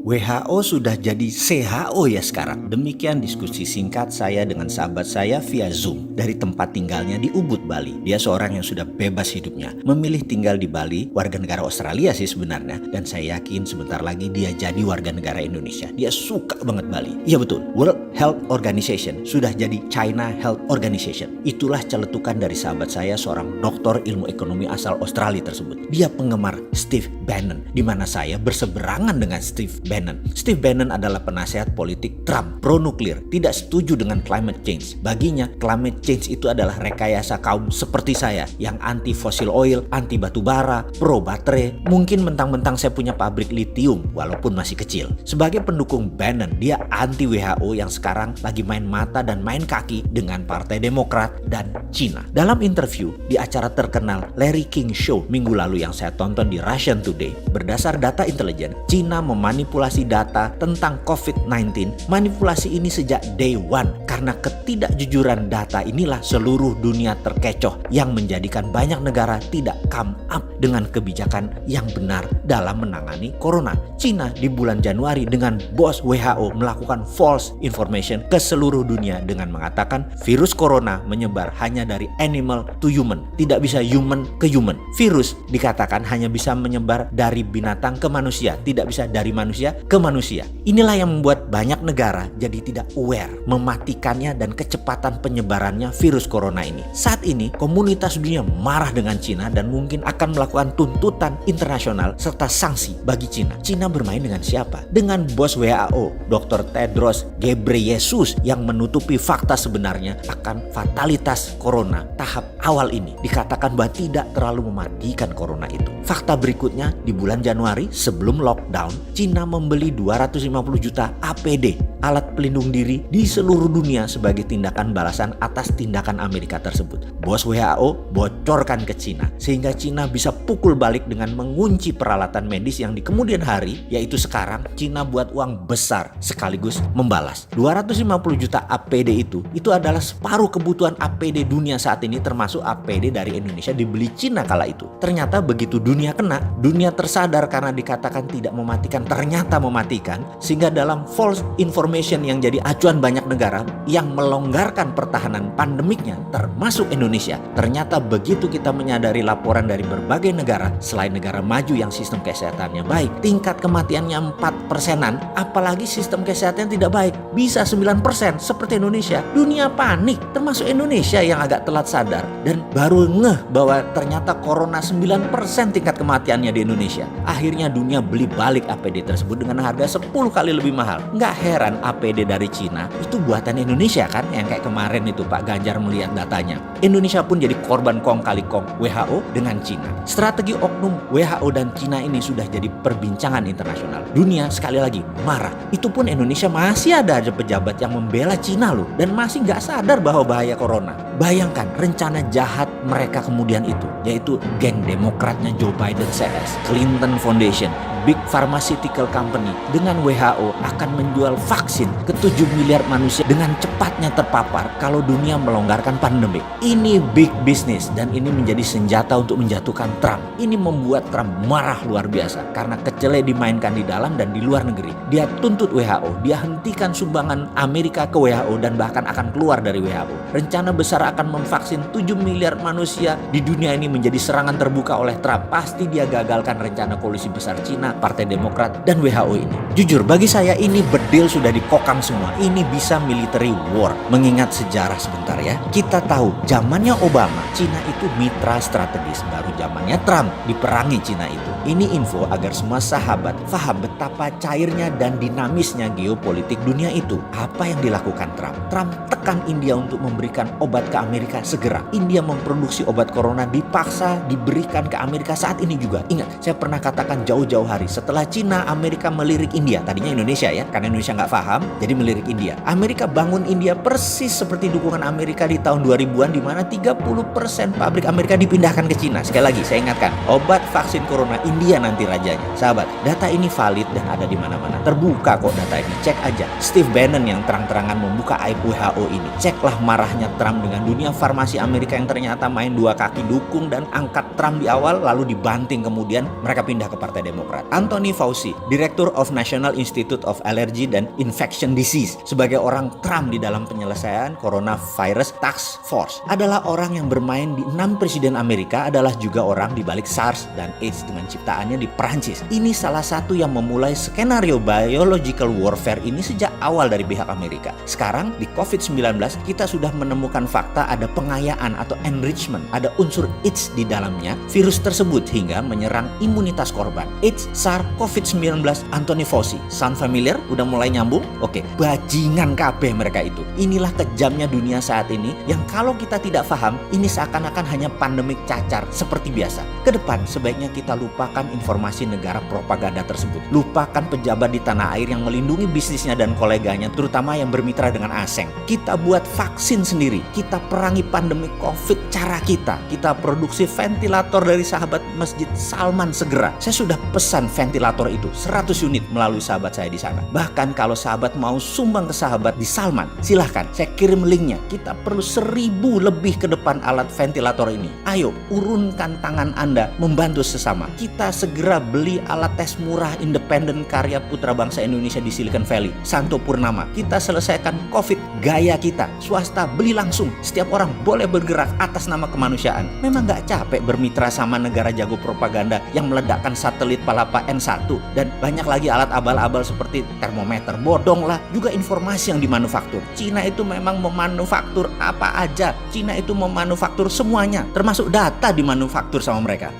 WHO sudah jadi CHO ya sekarang. Demikian diskusi singkat saya dengan sahabat saya via Zoom dari tempat tinggalnya di Ubud, Bali. Dia seorang yang sudah bebas hidupnya, memilih tinggal di Bali, warga negara Australia sih sebenarnya. Dan saya yakin sebentar lagi dia jadi warga negara Indonesia. Dia suka banget Bali. Iya betul, World Health Organization sudah jadi China Health Organization. Itulah celetukan dari sahabat saya, seorang doktor ilmu ekonomi asal Australia tersebut. Dia penggemar Steve Bannon, di mana saya berseberangan dengan Steve Bannon. Steve Bannon adalah penasihat politik Trump, pro nuklir, tidak setuju dengan climate change. Baginya, climate change itu adalah rekayasa kaum seperti saya yang anti fossil oil, anti batu bara, pro baterai. Mungkin mentang-mentang saya punya pabrik lithium walaupun masih kecil. Sebagai pendukung Bannon, dia anti WHO yang sekarang lagi main mata dan main kaki dengan Partai Demokrat dan Cina. Dalam interview di acara terkenal Larry King Show minggu lalu yang saya tonton di Russian Today, berdasar data intelijen, Cina memanipulasi data tentang COVID-19. Manipulasi ini sejak day one, karena ketidakjujuran data inilah seluruh dunia terkecoh yang menjadikan banyak negara tidak come up dengan kebijakan yang benar dalam menangani corona. Cina di bulan Januari dengan bos WHO melakukan false information ke seluruh dunia dengan mengatakan virus corona menyebar hanya dari animal to human, tidak bisa human ke human. Virus dikatakan hanya bisa menyebar dari binatang ke manusia, tidak bisa dari manusia ke manusia. Inilah yang membuat banyak negara jadi tidak aware, mematikannya dan kecepatan penyebarannya virus corona ini. Saat ini komunitas dunia marah dengan Cina dan mungkin akan melakukan tuntutan internasional serta sanksi bagi Cina. Cina bermain dengan siapa? Dengan bos WHO, Dr. Tedros Ghebreyesus, yang menutupi fakta sebenarnya akan fatalitas corona tahap awal ini. Dikatakan bahwa tidak terlalu mematikan corona itu. Fakta berikutnya, di bulan Januari sebelum lockdown, Cina membeli 250 juta APD, alat pelindung diri, di seluruh dunia sebagai tindakan balasan atas tindakan Amerika tersebut. Bos WHO bocorkan ke Cina sehingga Cina bisa pukul balik dengan mengunci peralatan medis yang di kemudian hari, yaitu sekarang Cina buat uang besar sekaligus membalas. 250 juta APD itu adalah separuh kebutuhan APD dunia saat ini, termasuk APD dari Indonesia dibeli Cina kala itu. Ternyata begitu dunia kena, dunia tersadar karena dikatakan tidak mematikan, ternyata mematikan, sehingga dalam false information yang jadi acuan banyak negara yang melonggarkan pertahanan pandemiknya termasuk Indonesia. Ternyata begitu kita menyadari laporan dari berbagai negara selain negara maju yang sistem kesehatannya baik, tingkat kematiannya 4%-an, apalagi sistem kesehatan tidak baik bisa 9% seperti Indonesia. Dunia panik, termasuk Indonesia yang agak telat sadar dan baru ngeh bahwa ternyata corona 9% tingkat kematiannya di Indonesia. Akhirnya dunia beli balik APD tersebut dengan harga 10 kali lebih mahal. Nggak heran APD dari Cina itu buatan Indonesia kan, yang kayak kemarin itu Pak Ganjar melihat datanya. Indonesia pun jadi korban kong kali kong WHO dengan Cina. Strategi oknum WHO dan Cina ini sudah jadi perbincangan internasional. Dunia sekali lagi marah. Itu pun Indonesia masih ada aja pejabat yang membela Cina loh, dan masih nggak sadar bahwa bahaya corona. Bayangkan rencana jahat mereka kemudian itu, yaitu geng demokratnya Joe Biden CS, Clinton Foundation, big pharmaceutical company dengan WHO akan menjual vaksin ke 7 miliar manusia dengan cepatnya terpapar kalau dunia melonggarkan pandemi. Ini big business dan ini menjadi senjata untuk menjatuhkan Trump. Ini membuat Trump marah luar biasa karena kecele dimainkan di dalam dan di luar negeri. Dia tuntut WHO, dia hentikan sumbangan Amerika ke WHO dan bahkan akan keluar dari WHO. Rencana besar akan memvaksin 7 miliar manusia di dunia ini menjadi serangan terbuka oleh Trump. Pasti dia gagalkan rencana koalisi besar Cina, Partai Demokrat, dan WHO ini. Jujur, bagi saya ini bedil sudah dikokang semua. Ini bisa military war. Mengingat sejarah sebentar ya. Kita tahu zamannya Obama, Cina itu mitra strategis. Baru zamannya Trump diperangi Cina itu. Ini info agar semua sahabat paham betapa cairnya dan dinamisnya geopolitik dunia itu. Apa yang dilakukan Trump? Trump tekan India untuk memberikan obat ke Amerika segera. India memproduksi obat corona dipaksa diberikan ke Amerika saat ini juga. Ingat, saya pernah katakan jauh-jauh hari setelah Cina, Amerika melirik India. Tadinya Indonesia ya, karena Indonesia nggak paham, jadi melirik India. Amerika bangun India persis seperti dukungan Amerika di tahun 2000-an, di mana 30% pabrik Amerika dipindahkan ke Cina. Sekali lagi, saya ingatkan, obat vaksin corona India nanti rajanya. Sahabat, data ini valid dan ada di mana-mana. Terbuka kok data ini, cek aja. Steve Bannon yang terang-terangan membuka aib WHO ini. Ceklah marahnya Trump dengan dunia farmasi Amerika yang ternyata main dua kaki dukung dan angkat Trump di awal lalu dibanting kemudian mereka pindah ke Partai Demokrat. Anthony Fauci, Director of National Institute of Allergy and Infection Disease, sebagai orang Trump di dalam penyelesaian Coronavirus Task Force, adalah orang yang bermain di 6 presiden Amerika, adalah juga orang di balik SARS dan AIDS dengan ciptaannya di Perancis. Ini salah satu yang memulai skenario biological warfare ini sejak awal dari pihak Amerika. Sekarang di COVID-19 kita sudah menemukan fakta ada pengayaan atau enrichment, ada unsur AIDS di dalamnya virus tersebut hingga menyerang imunitas korban. AIDS, SARS, COVID-19, Anthony Fauci. Sound familiar? Udah mulai nyambung? Oke, bajingan kabeh mereka itu. Inilah kejamnya dunia saat ini yang kalau kita tidak paham, ini seakan-akan hanya pandemik cacar seperti biasa. Kedepan sebaiknya kita lupakan informasi negara propaganda tersebut. Lupakan pejabat di tanah air yang melindungi bisnisnya dan koleganya, terutama yang bermitra dengan asing. Kita buat vaksin sendiri. Kita perangi pandemi COVID cara kita. Kita produksi ventilator dari sahabat Masjid Salman segera. Saya sudah pesan ventilator itu 100 unit melalui sahabat saya di sana. Bahkan kalau sahabat mau sumbang ke sahabat di Salman, silahkan saya kirim linknya. Kita perlu 1000 lebih ke depan alat ventilator ini. Ayo urunkan tangan Anda membantu sesama. Kita segera beli alat tes murah independen karya putra bangsa Indonesia di Silicon Valley, Santo Purnama. Kita selesaikan COVID gaya kita. Swasta beli langsung. Setiap orang boleh bergerak atas nama kemanusiaan. Memang gak capek bermitra sama negara jago propaganda yang meledakkan satelit Palapa N1 dan banyak lagi alat abal-abal seperti termometer. Bodong lah, juga informasi yang dimanufaktur. Cina itu memang memanufaktur apa aja. Cina itu memanufaktur semuanya, termasuk data dimanufaktur sama mereka.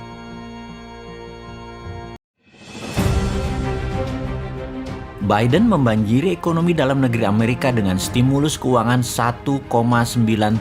Biden membanjiri ekonomi dalam negeri Amerika dengan stimulus keuangan 1,9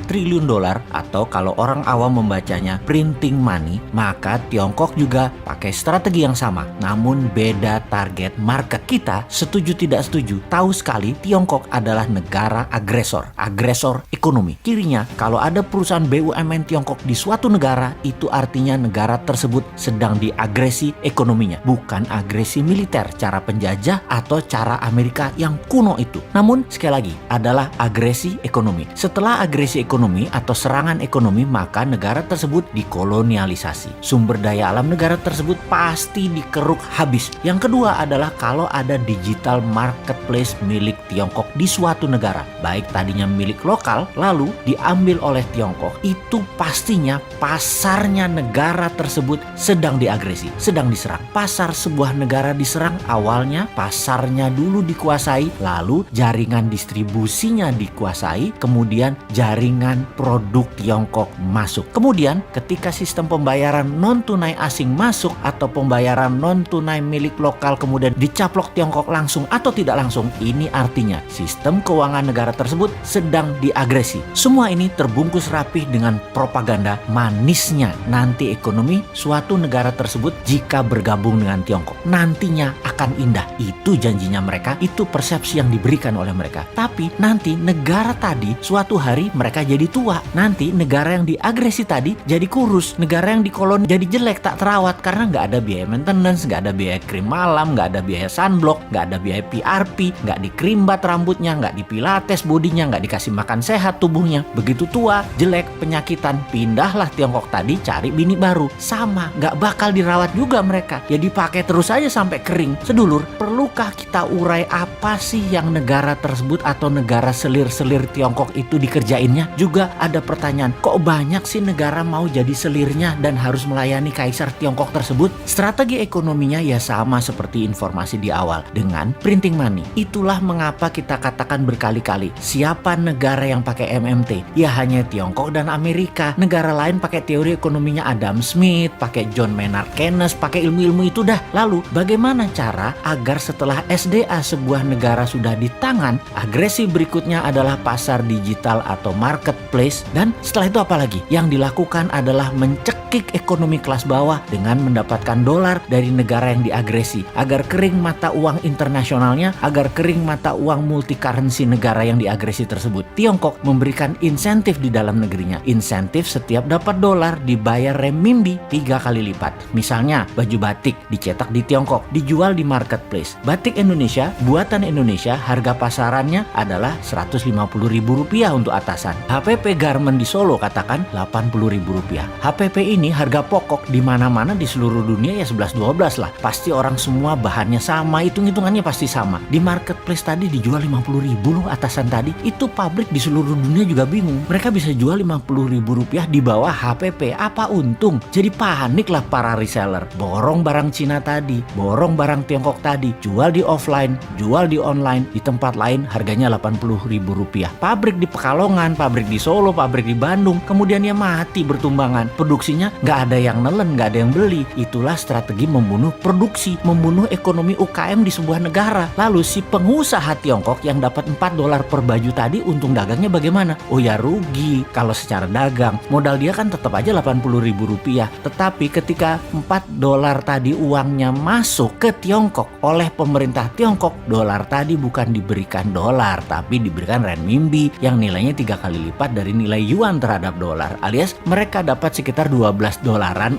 triliun dolar atau kalau orang awam membacanya printing money, maka Tiongkok juga pakai strategi yang sama, namun beda target market. Kita setuju tidak setuju, tahu sekali Tiongkok adalah negara agresor ekonomi. Kirinya, kalau ada perusahaan BUMN Tiongkok di suatu negara, itu artinya negara tersebut sedang diagresi ekonominya, bukan agresi militer, cara penjajah atau cara Amerika yang kuno itu. Namun sekali lagi adalah agresi ekonomi. Setelah agresi ekonomi atau serangan ekonomi, maka negara tersebut dikolonialisasi. Sumber daya alam negara tersebut pasti dikeruk habis. Yang kedua adalah kalau ada digital marketplace milik Tiongkok di suatu negara, baik tadinya milik lokal lalu diambil oleh Tiongkok, itu pastinya pasarnya negara tersebut sedang diagresi, sedang diserang. Pasar sebuah negara diserang, awalnya pasarnya dulu dikuasai, lalu jaringan distribusinya dikuasai, kemudian jaringan produk Tiongkok masuk. Kemudian ketika sistem pembayaran non-tunai asing masuk atau pembayaran non-tunai milik lokal kemudian dicaplok Tiongkok langsung atau tidak langsung, ini artinya sistem keuangan negara tersebut sedang diagresi. Semua ini terbungkus rapih dengan propaganda manisnya nanti ekonomi suatu negara tersebut jika bergabung dengan Tiongkok nantinya akan indah. Itu janjinya mereka, itu persepsi yang diberikan oleh mereka. Tapi nanti negara tadi suatu hari mereka jadi tua. Nanti negara yang diagresi tadi jadi kurus. Negara yang dikoloni jadi jelek, tak terawat karena nggak ada biaya maintenance, nggak ada biaya krim malam, nggak ada biaya sunblock, nggak ada biaya PRP, nggak dikrimbat rambutnya, nggak dipilates bodinya, nggak dikasih makan sehat tubuhnya. Begitu tua, jelek, penyakitan, pindahlah Tiongkok tadi cari bini baru. Sama, nggak bakal dirawat juga mereka. Ya dipakai terus aja sampai kering. Sedulur, perlukah kita urai apa sih yang negara tersebut atau negara selir-selir Tiongkok itu dikerjainnya? Juga ada pertanyaan, kok banyak sih negara mau jadi selirnya dan harus melayani kaisar Tiongkok tersebut? Strategi ekonominya ya sama seperti informasi di awal dengan printing money. Itulah mengapa kita katakan berkali-kali, siapa negara yang pakai MMT? Ya hanya Tiongkok dan Amerika. Negara lain pakai teori ekonominya Adam Smith, pakai John Maynard Keynes, pakai ilmu-ilmu itu dah. Lalu bagaimana cara agar setelah SDA sebuah negara sudah di tangan, agresi berikutnya adalah pasar digital atau marketplace, dan setelah itu apa lagi? Yang dilakukan adalah mencekik ekonomi kelas bawah dengan mendapatkan dolar dari negara yang diagresi agar kering mata uang internasionalnya, agar kering mata uang multi currency negara yang diagresi tersebut. Tiongkok memberikan insentif di dalam negerinya. Insentif setiap dapat dolar dibayar renminbi 3 kali lipat. Misalnya baju batik dicetak di Tiongkok, dijual di marketplace. Batik Indonesia buatan perusahaan Indonesia harga pasarannya adalah Rp150.000 untuk atasan. HPP Garment di Solo katakan Rp80.000. HPP ini harga pokok di mana-mana di seluruh dunia ya 11-12 lah. Pasti orang semua bahannya sama, hitung-hitungannya pasti sama. Di marketplace tadi dijual Rp50.000 loh atasan tadi. Itu pabrik di seluruh dunia juga bingung. Mereka bisa jual Rp50.000 di bawah HPP. Apa untung? Jadi panik lah para reseller. Borong barang Cina tadi, borong barang Tiongkok tadi, jual di offline, jual di online, di tempat lain harganya Rp80.000. Pabrik di Pekalongan, pabrik di Solo, pabrik di Bandung, kemudian ya mati bertumbangan. Produksinya nggak ada yang nelen, nggak ada yang beli. Itulah strategi membunuh produksi, membunuh ekonomi UKM di sebuah negara. Lalu si pengusaha Tiongkok yang dapat $4 per baju tadi, untung dagangnya bagaimana? Oh ya rugi kalau secara dagang. Modal dia kan tetap aja Rp80.000. Tetapi ketika $4 tadi uangnya masuk ke Tiongkok oleh pemerintah Tiongkok, dolar tadi bukan diberikan dolar, tapi diberikan renminbi yang nilainya 3 kali lipat dari nilai yuan terhadap dolar, alias mereka dapat sekitar $12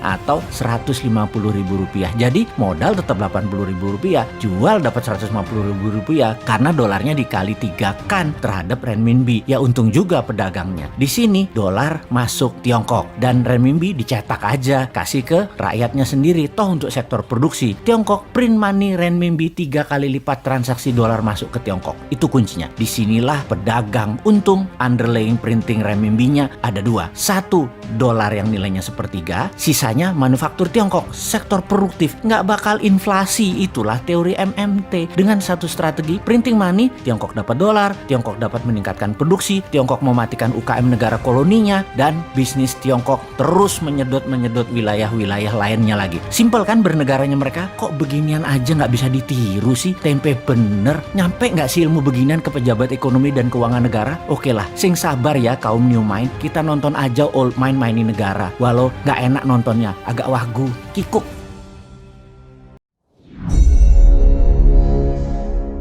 atau Rp150.000. Jadi modal tetap Rp80.000, jual dapat Rp150.000 karena dolarnya dikali 3 kan terhadap renminbi. Ya untung juga pedagangnya. Di sini dolar masuk Tiongkok dan renminbi dicetak aja, kasih ke rakyatnya sendiri. Toh untuk sektor produksi, Tiongkok print money renminbi 3 kali lipat transaksi dolar masuk ke Tiongkok. Itu kuncinya. Disinilah pedagang untung. Underlying printing renminbinya ada 2. 1, dolar yang nilainya sepertiga, sisanya manufaktur Tiongkok, sektor produktif, nggak bakal inflasi. Itulah teori MMT. Dengan satu strategi printing money, Tiongkok dapat dolar, Tiongkok dapat meningkatkan produksi, Tiongkok mematikan UKM negara koloninya, dan bisnis Tiongkok terus menyedot wilayah-wilayah lainnya lagi. Simpel kan bernegaranya mereka? Kok beginian aja nggak bisa ditiru sih? Tempe bener. Nyampe nggak sih ilmu beginian ke pejabat ekonomi dan keuangan negara? Oke lah, sing sabar ya kaum new mind. Kita nonton aja old mind mainin negara. Walau nggak enak nontonnya, agak wagu, kikuk.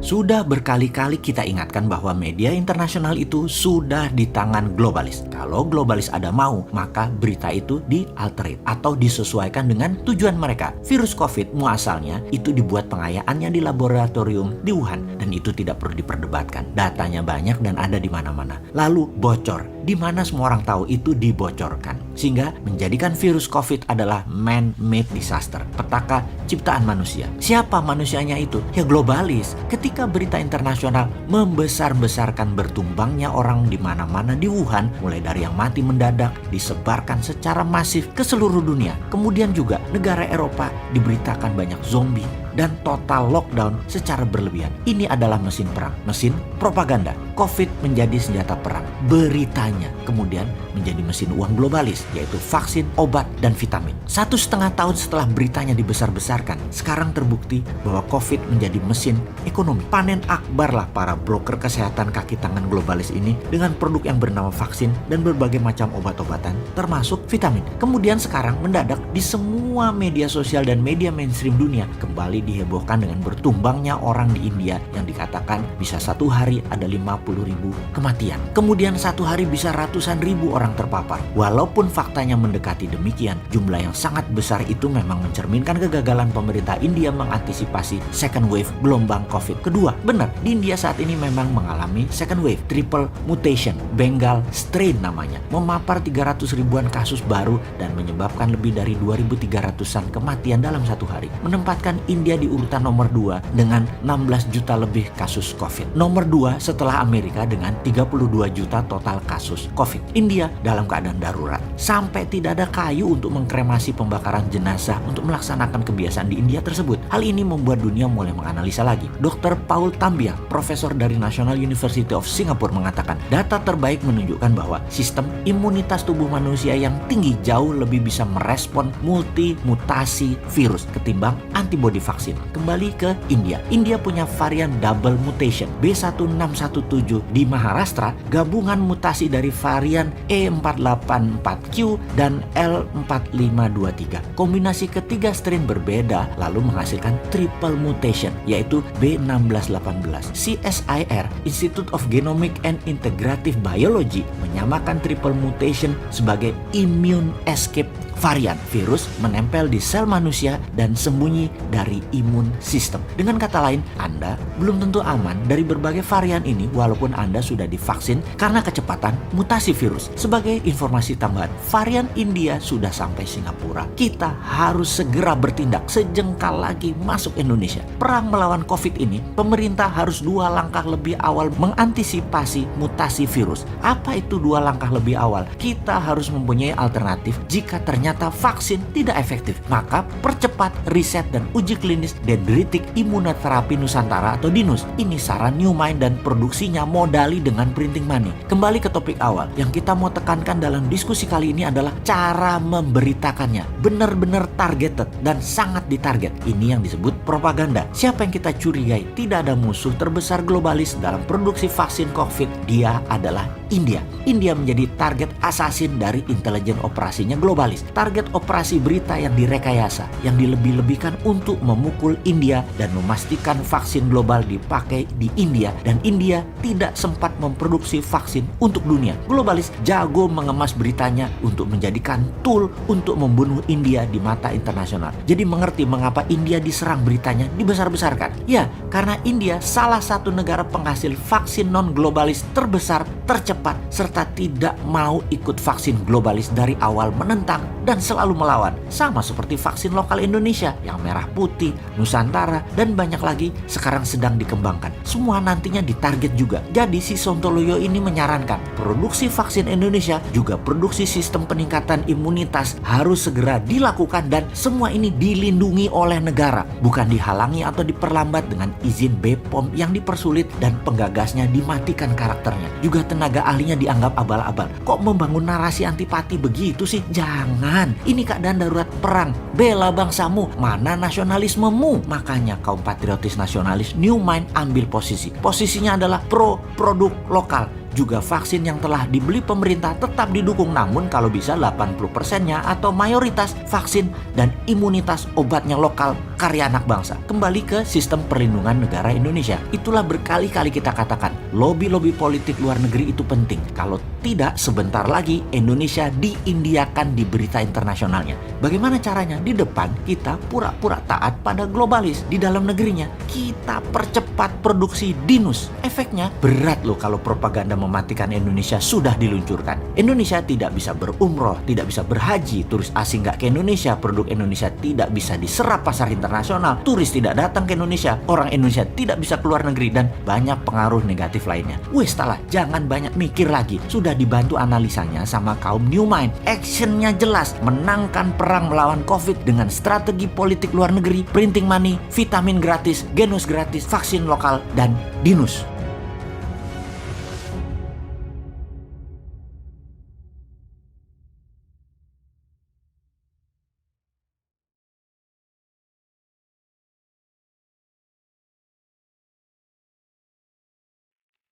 Sudah berkali-kali kita ingatkan bahwa media internasional itu sudah di tangan globalis. Kalau globalis ada mau, maka berita itu dialterate atau disesuaikan dengan tujuan mereka. Virus COVID muasalnya itu dibuat pengayaannya di laboratorium di Wuhan dan itu tidak perlu diperdebatkan. Datanya banyak dan ada di mana-mana. Lalu bocor, di mana semua orang tahu itu dibocorkan. Sehingga menjadikan virus COVID adalah man-made disaster, petaka ciptaan manusia. Siapa manusianya itu? Ya globalis. Ketika berita internasional membesar-besarkan bertumbangnya orang di mana-mana di Wuhan, mulai dari yang mati mendadak disebarkan secara masif ke seluruh dunia. Kemudian juga negara Eropa diberitakan banyak zombie dan total lockdown secara berlebihan. Ini adalah mesin perang, mesin propaganda. COVID menjadi senjata perang. Beritanya kemudian menjadi mesin uang globalis, yaitu vaksin, obat, dan vitamin. 1,5 tahun setelah beritanya dibesar-besarkan, sekarang terbukti bahwa COVID menjadi mesin ekonomi. Panen akbar lah para broker kesehatan kaki tangan globalis ini dengan produk yang bernama vaksin dan berbagai macam obat-obatan, termasuk vitamin. Kemudian sekarang mendadak di semua media sosial dan media mainstream dunia kembali dihebohkan dengan bertumbangnya orang di India yang dikatakan bisa satu hari ada 50.000 kematian. Kemudian satu hari bisa ratusan ribu orang terpapar. Walaupun faktanya mendekati demikian, jumlah yang sangat besar itu memang mencerminkan kegagalan pemerintah India mengantisipasi second wave gelombang COVID kedua. Benar, di India saat ini memang mengalami second wave, triple mutation, Bengal strain namanya, memapar 300 ribuan kasus baru dan menyebabkan lebih dari 2.300-an kematian dalam satu hari, menempatkan India di urutan nomor 2 dengan 16 juta lebih kasus COVID. Nomor 2 setelah Amerika dengan 32 juta total kasus COVID. India dalam keadaan darurat. Sampai tidak ada kayu untuk mengkremasi pembakaran jenazah untuk melaksanakan kebiasaan di India tersebut. Hal ini membuat dunia mulai menganalisa lagi. Dr. Paul Tambiah, profesor dari National University of Singapore mengatakan, data terbaik menunjukkan bahwa sistem imunitas tubuh manusia yang tinggi jauh lebih bisa merespon multi-mutasi virus ketimbang antibodi vaksin. Kembali ke India. India punya varian double mutation B1617 di Maharashtra, gabungan mutasi dari varian E484Q dan L4523. Kombinasi ketiga strain berbeda lalu menghasilkan triple mutation yaitu B1618. CSIR, Institute of Genomic and Integrative Biology, menyamakan triple mutation sebagai immune immune escape varian. Virus menempel di sel manusia dan sembunyi dari imun sistem. Dengan kata lain, Anda belum tentu aman dari berbagai varian ini walaupun Anda sudah divaksin karena kecepatan mutasi virus. Sebagai informasi tambahan, varian India sudah sampai Singapura. Kita harus segera bertindak sejengkal lagi masuk Indonesia. Perang melawan COVID ini, pemerintah harus 2 langkah lebih awal mengantisipasi mutasi virus. Apa itu 2 langkah lebih awal? Kita harus mempunyai alternatif jika ternyata vaksin tidak efektif. Maka percepat riset dan uji klinis dendritik imunoterapi Nusantara atau DINUS. Ini saran New Mind dan produksinya modali dengan printing money. Kembali ke topik awal, yang kita mau tekankan dalam diskusi kali ini adalah cara memberitakannya. Benar-benar targeted dan sangat ditarget. Ini yang disebut propaganda. Siapa yang kita curigai? Tidak ada musuh terbesar globalis dalam produksi vaksin COVID. Dia adalah India. India menjadi target assassin dari intelijen operasinya globalis. Target operasi berita yang direkayasa, yang dilebih-lebihkan untuk memukul India dan memastikan vaksin global dipakai di India, dan India tidak sempat memproduksi vaksin untuk dunia. Globalis jago mengemas beritanya untuk menjadikan tool untuk membunuh India di mata internasional. Jadi mengerti mengapa India diserang beritanya dibesar-besarkan? Ya, karena India salah satu negara penghasil vaksin non-globalis terbesar, tercepat, serta tidak mau ikut vaksin globalis dari awal, menentang dan selalu melawan. Sama seperti vaksin lokal Indonesia yang merah putih, Nusantara, dan banyak lagi sekarang sedang dikembangkan. Semua nantinya ditarget juga. Jadi si Sontoloyo ini menyarankan produksi vaksin Indonesia juga produksi sistem peningkatan imunitas harus segera dilakukan, dan semua ini dilindungi oleh negara, bukan dihalangi atau diperlambat dengan izin BPOM yang dipersulit dan penggagasnya dimatikan karakternya. Juga tenaga ahlinya dianggap abal-abal. Kok membangun narasi antipati begitu sih? Jangan. Ini keadaan darurat perang. Bela bangsamu. Mana nasionalismemu? Makanya kaum patriotis nasionalis New Mind ambil posisi. Posisinya adalah pro produk lokal. Juga vaksin yang telah dibeli pemerintah tetap didukung, namun kalau bisa 80%-nya atau mayoritas vaksin dan imunitas obatnya lokal karya anak bangsa. Kembali ke sistem perlindungan negara Indonesia. Itulah berkali-kali kita katakan, lobby-lobby politik luar negeri itu penting. Kalau tidak, sebentar lagi Indonesia diindiakan di berita internasionalnya. Bagaimana caranya? Di depan kita pura-pura taat pada globalis. Di dalam negerinya kita percepat produksi DINUS. Efeknya berat loh kalau propaganda mematikan Indonesia sudah diluncurkan. Indonesia tidak bisa berumroh, tidak bisa berhaji, turis asing nggak ke Indonesia, produk Indonesia tidak bisa diserap pasar internasional, turis tidak datang ke Indonesia, orang Indonesia tidak bisa keluar negeri, dan banyak pengaruh negatif lainnya. Wes salah, jangan banyak mikir lagi. Sudah dibantu analisanya sama kaum New Mind. Actionnya jelas, menangkan perang melawan COVID dengan strategi politik luar negeri, printing money, vitamin gratis, genus gratis, vaksin lokal, dan DINUS.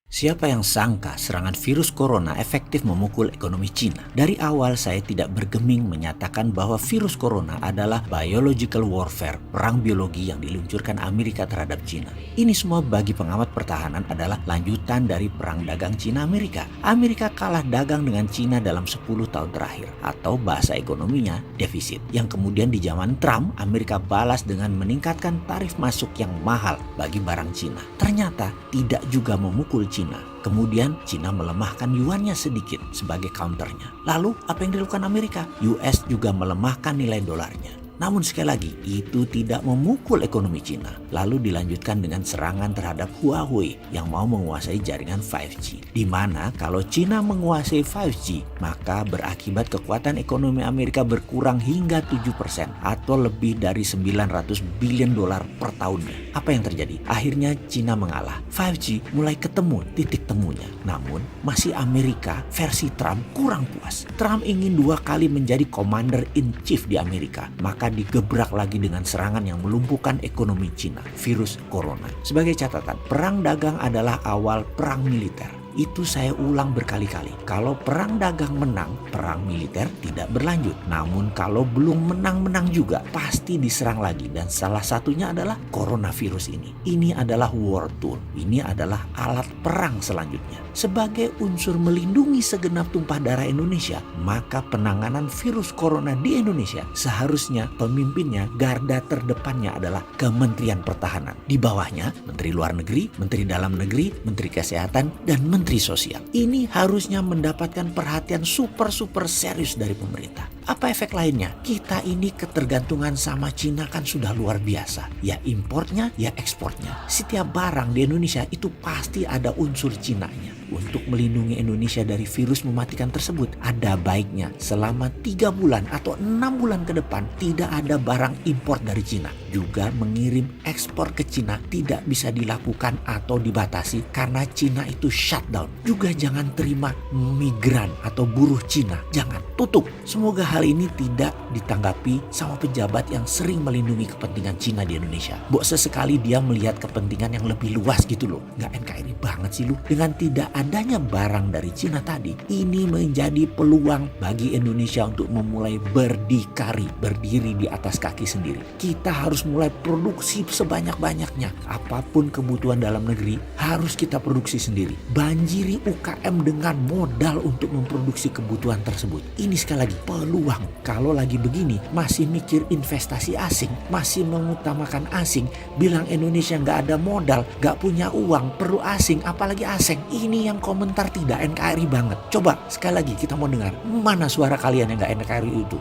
Siapa yang sangka serangan virus corona efektif memukul ekonomi Cina? Dari awal saya tidak bergeming menyatakan bahwa virus corona adalah biological warfare, perang biologi yang diluncurkan Amerika terhadap Cina. Ini semua bagi pengamat pertahanan adalah lanjutan dari perang dagang Cina-Amerika. Amerika kalah dagang dengan Cina dalam 10 tahun terakhir, atau bahasa ekonominya defisit, yang kemudian di zaman Trump Amerika balas dengan meningkatkan tarif masuk yang mahal bagi barang Cina. Ternyata tidak juga memukul Cina. Kemudian Cina melemahkan yuannya sedikit sebagai counternya. Lalu apa yang dilakukan Amerika? US juga melemahkan nilai dolarnya. Namun sekali lagi, itu tidak memukul ekonomi Cina. Lalu dilanjutkan dengan serangan terhadap Huawei yang mau menguasai jaringan 5G. Di mana kalau Cina menguasai 5G, maka berakibat kekuatan ekonomi Amerika berkurang hingga 7% atau lebih dari 900 billion dolar per tahunnya. Apa yang terjadi? Akhirnya Cina mengalah. 5G mulai ketemu titik temunya. Namun masih Amerika versi Trump kurang puas. Trump ingin 2 kali menjadi commander in chief di Amerika. Maka digebrak lagi dengan serangan yang melumpuhkan ekonomi Cina, virus corona. Sebagai catatan, perang dagang adalah awal perang militer. Itu saya ulang berkali-kali. Kalau perang dagang menang, perang militer tidak berlanjut. Namun kalau belum menang-menang juga, pasti diserang lagi. Dan salah satunya adalah coronavirus ini. Ini adalah war tool. Ini adalah alat perang selanjutnya. Sebagai unsur melindungi segenap tumpah darah Indonesia, maka penanganan virus corona di Indonesia seharusnya pemimpinnya, garda terdepannya adalah Kementerian Pertahanan. Di bawahnya Menteri Luar Negeri, Menteri Dalam Negeri, Menteri Kesehatan, dan Menteri Sosial. Ini harusnya mendapatkan perhatian super serius dari pemerintah. Apa efek lainnya? Kita ini ketergantungan sama Cina kan sudah luar biasa. Ya importnya, ya ekspornya. Setiap barang di Indonesia itu pasti ada unsur Cinanya. Untuk melindungi Indonesia dari virus mematikan tersebut, ada baiknya selama 3 bulan atau 6 bulan ke depan tidak ada barang impor dari Cina. Juga mengirim ekspor ke Cina tidak bisa dilakukan atau dibatasi karena Cina itu shutdown. Juga jangan terima migran atau buruh Cina. Jangan, tutup. Semoga hal ini tidak ditanggapi sama pejabat yang sering melindungi kepentingan Cina di Indonesia. Sesekali dia melihat kepentingan yang lebih luas gitu loh. Nggak NKRI banget sih lu. Dengan tidak adanya barang dari Cina tadi, ini menjadi peluang bagi Indonesia untuk memulai berdiri di atas kaki sendiri. Kita harus mulai produksi sebanyak-banyaknya. Apapun kebutuhan dalam negeri harus kita produksi sendiri. Banjiri UKM dengan modal untuk memproduksi kebutuhan tersebut. Ini sekali lagi peluang. Kalau lagi begini masih mikir investasi asing, masih mengutamakan asing, bilang Indonesia nggak ada modal, nggak punya uang, perlu asing, apalagi asing. Ini yang komentar tidak NKRI banget. Coba sekali lagi kita mau dengar mana suara kalian yang nggak NKRI itu.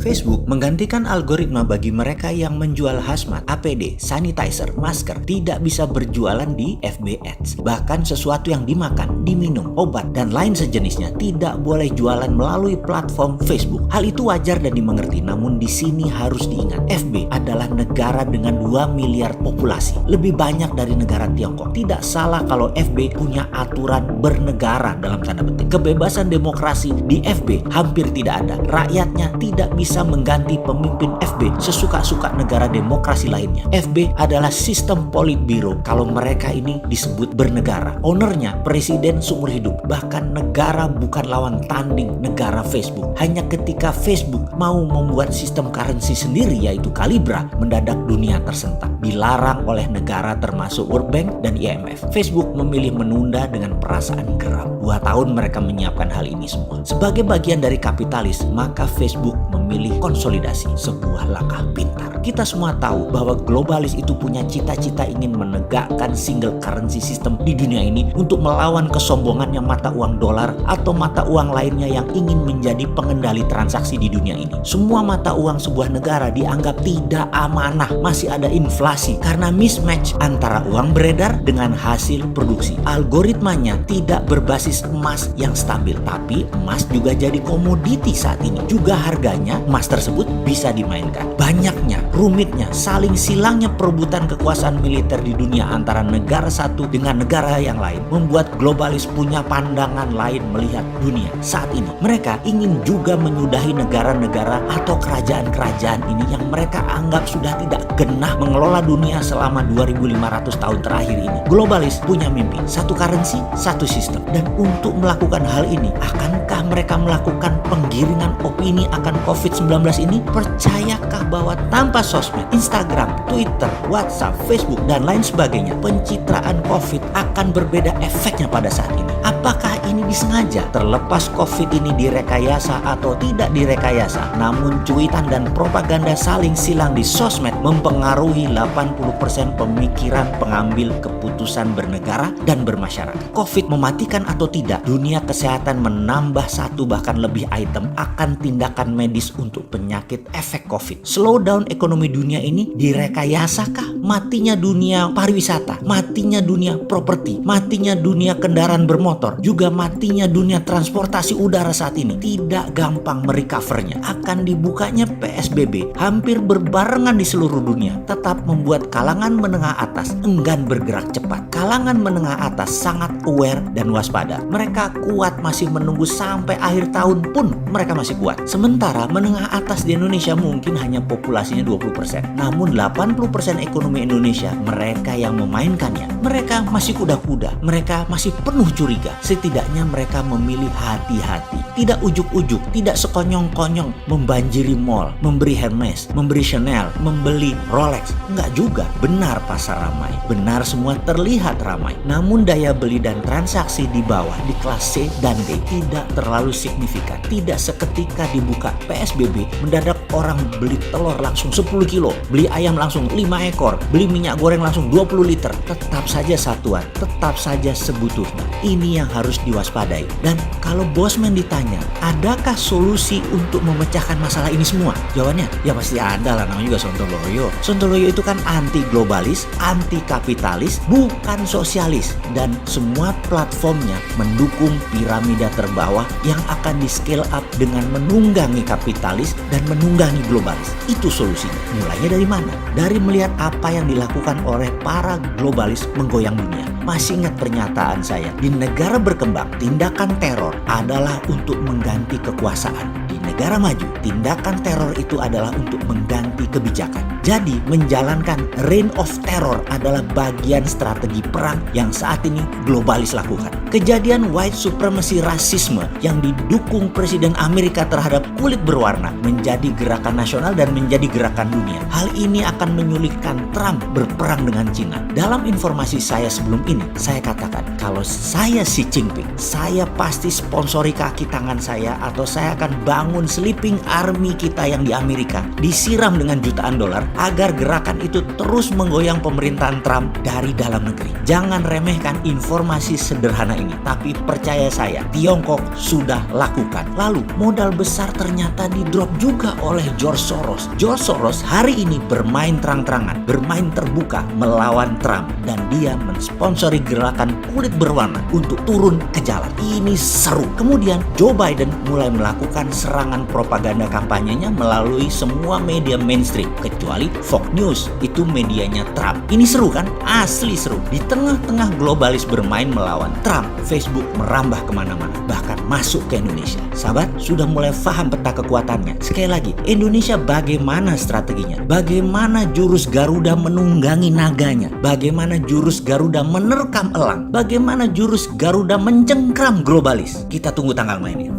Facebook menggantikan algoritma bagi mereka yang menjual hazmat, APD, sanitizer, masker tidak bisa berjualan di FB Ads. Bahkan sesuatu yang dimakan, diminum, obat, dan lain sejenisnya tidak boleh jualan melalui platform Facebook. Hal itu wajar dan dimengerti, namun di sini harus diingat, FB adalah negara dengan 2 miliar populasi, lebih banyak dari negara Tiongkok. Tidak salah kalau FB punya aturan bernegara dalam tanda petik. Kebebasan demokrasi di FB hampir tidak ada. Rakyatnya tidak bisa mengganti pemimpin FB sesuka-suka negara demokrasi lainnya. FB adalah sistem politbiro kalau mereka ini disebut bernegara. Ownernya presiden seumur hidup. Bahkan negara bukan lawan tanding negara Facebook. Hanya ketika Facebook mau membuat sistem currency sendiri yaitu Calibra, mendadak dunia tersentak. Dilarang oleh negara termasuk World Bank dan IMF. Facebook memilih menunda dengan perasaan geram. 2 tahun mereka menyiapkan hal ini semua. Sebagai bagian dari kapitalis, maka Facebook memilih konsolidasi, sebuah langkah pintar. Kita semua tahu bahwa globalis itu punya cita-cita ingin menegakkan single currency system di dunia ini untuk melawan kesombongannya mata uang dolar atau mata uang lainnya yang ingin menjadi pengendali transaksi di dunia ini. Semua mata uang sebuah negara dianggap tidak amanah, masih ada inflasi karena mismatch antara uang beredar dengan hasil produksi. Algoritmanya tidak berbasis emas yang stabil, tapi emas juga jadi komoditi saat ini. Juga harganya emas tersebut bisa dimainkan. Banyaknya, rumitnya, saling silangnya perebutan kekuasaan militer di dunia antara negara satu dengan negara yang lain membuat globalis punya pandangan lain melihat dunia saat ini. Mereka ingin juga menyudahi negara-negara atau kerajaan-kerajaan ini yang mereka anggap sudah tidak genah mengelola dunia selama 2500 tahun terakhir ini. Globalis punya mimpi, satu currency, satu sistem. Dan untuk melakukan hal ini, akankah mereka melakukan penggiringan opini akan COVID-19 ini? Percayakah bahwa tanpa sosmed, Instagram, Twitter, WhatsApp, Facebook, dan lain sebagainya, pencitraan COVID akan berbeda efeknya pada saat ini? Apakah ini disengaja? Terlepas COVID ini direkayasa atau tidak direkayasa, namun cuitan dan propaganda saling silang di sosmed mempengaruhi 80% pemikiran pengambil keputusan bernegara dan bermasyarakat. COVID mematikan atau tidak, dunia kesehatan menambah 1 bahkan lebih item akan tindakan medis untuk penyakit efek COVID. Slowdown ekonomi dunia ini direkayasakah? Matinya dunia pariwisata, matinya dunia properti, matinya dunia kendaraan bermotor, juga matinya dunia transportasi udara saat ini. Tidak gampang merecovernya. Akan dibukanya PSBB hampir berbarengan di seluruh dunia, tetap membuat kalangan menengah atas enggan bergerak cepat. Kalangan menengah atas sangat aware dan waspada. Mereka kuat masih menunggu sampai akhir tahun pun mereka masih kuat. Sementara menengah menengah atas di Indonesia mungkin hanya populasinya 20%. Namun 80% ekonomi Indonesia mereka yang memainkannya. Mereka masih kuda-kuda, mereka masih penuh curiga. Setidaknya mereka memilih hati-hati, tidak ujuk-ujuk, tidak sekonyong-konyong membanjiri mall, memberi Hermes, memberi Chanel, membeli Rolex. Enggak juga. Benar pasar ramai, benar semua terlihat ramai. Namun daya beli dan transaksi di bawah di kelas C dan D tidak terlalu signifikan. Tidak seketika dibuka PSBB mendadak orang beli telur langsung 10 kilo, beli ayam langsung 5 ekor, beli minyak goreng langsung 20 liter. Tetap saja satuan, tetap saja sebutuhnya. Ini yang harus diwaspadai. Dan kalau Bosman ditanya, adakah solusi untuk memecahkan masalah ini semua? Jawabannya, ya pasti ada lah, namanya juga Sontoloyo. Sontoloyo itu kan anti globalis, anti kapitalis, bukan sosialis. Dan semua platformnya mendukung piramida terbawah yang akan di scale up dengan menunggangi kapitalis dan menunggangi globalis. Itu solusinya. Mulainya dari mana? Dari melihat apa yang dilakukan oleh para globalis menggoyang dunia. Masih ingat pernyataan saya, di negara berkembang, tindakan teror adalah untuk mengganti kekuasaan. Di negara maju, tindakan teror itu adalah untuk mengganti kebijakan. Jadi, menjalankan reign of terror adalah bagian strategi perang yang saat ini globalis lakukan. Kejadian white supremacy rasisme yang didukung Presiden Amerika terhadap kulit berwarna menjadi gerakan nasional dan menjadi gerakan dunia. Hal ini akan menyulitkan Trump berperang dengan Cina. Dalam informasi saya sebelum ini, saya katakan kalau saya Xi Jinping, saya pasti sponsori kaki tangan saya atau saya akan bangun sleeping army kita yang di Amerika, disiram dengan jutaan dolar agar gerakan itu terus menggoyang pemerintahan Trump dari dalam negeri. Jangan remehkan informasi sederhana ini, tapi percaya saya, Tiongkok sudah lakukan. Lalu modal besar ternyata di drop juga oleh George Soros. George Soros hari ini bermain terang-terangan, bermain terbuka melawan Trump, dan dia mensponsori gerakan kulit berwarna untuk turun ke jalan. Ini seru. Kemudian Joe Biden mulai melakukan serangan propaganda kampanyenya melalui semua media mainstream kecuali Fox News, itu medianya Trump. Ini seru kan? Asli seru. Di tengah-tengah globalis bermain melawan Trump, Facebook merambah kemana-mana, bahkan masuk ke Indonesia. Sahabat, sudah mulai paham peta kekuatannya. Sekali lagi, Indonesia bagaimana strateginya? Bagaimana jurus Garuda menunggangi naganya? Bagaimana jurus Garuda menerkam elang? Bagaimana jurus Garuda mencengkram globalis? Kita tunggu tanggal mainnya.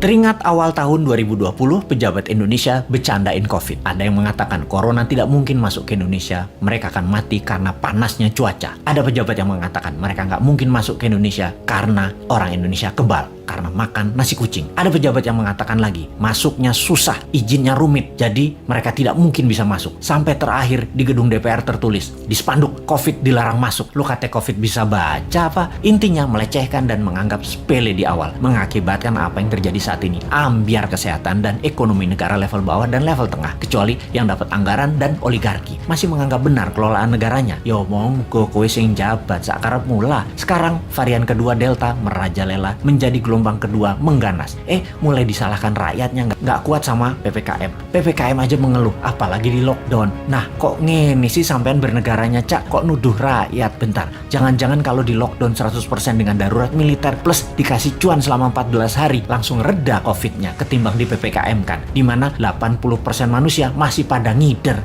Teringat awal tahun 2020, pejabat Indonesia bercandain COVID. Ada yang mengatakan corona tidak mungkin masuk ke Indonesia, mereka akan mati karena panasnya cuaca. Ada pejabat yang mengatakan mereka nggak mungkin masuk ke Indonesia karena orang Indonesia kebal, karena makan nasi kucing. Ada pejabat yang mengatakan lagi, masuknya susah, izinnya rumit, jadi mereka tidak mungkin bisa masuk. Sampai terakhir di gedung DPR tertulis, di spanduk, COVID dilarang masuk. Lu kata COVID bisa baca apa? Intinya melecehkan dan menganggap sepele di awal, mengakibatkan apa yang terjadi saat ini, ambiar kesehatan dan ekonomi negara level bawah dan level tengah, kecuali yang dapat anggaran dan oligarki masih menganggap benar kelolaan negaranya. Yo monggo kowe sing jabat sakarep mula. Sekarang varian kedua Delta merajalela, menjadi gelombang kedua mengganas. Mulai disalahkan rakyatnya nggak kuat sama PPKM. PPKM aja mengeluh, apalagi di lockdown. Nah, kok ngene sih sampean bernegaranya, Cak? Kok nuduh rakyat? Bentar, jangan-jangan kalau di lockdown 100% dengan darurat militer plus dikasih cuan selama 14 hari langsung reda COVID-nya ketimbang di PPKM kan, dimana 80% manusia masih pada ngider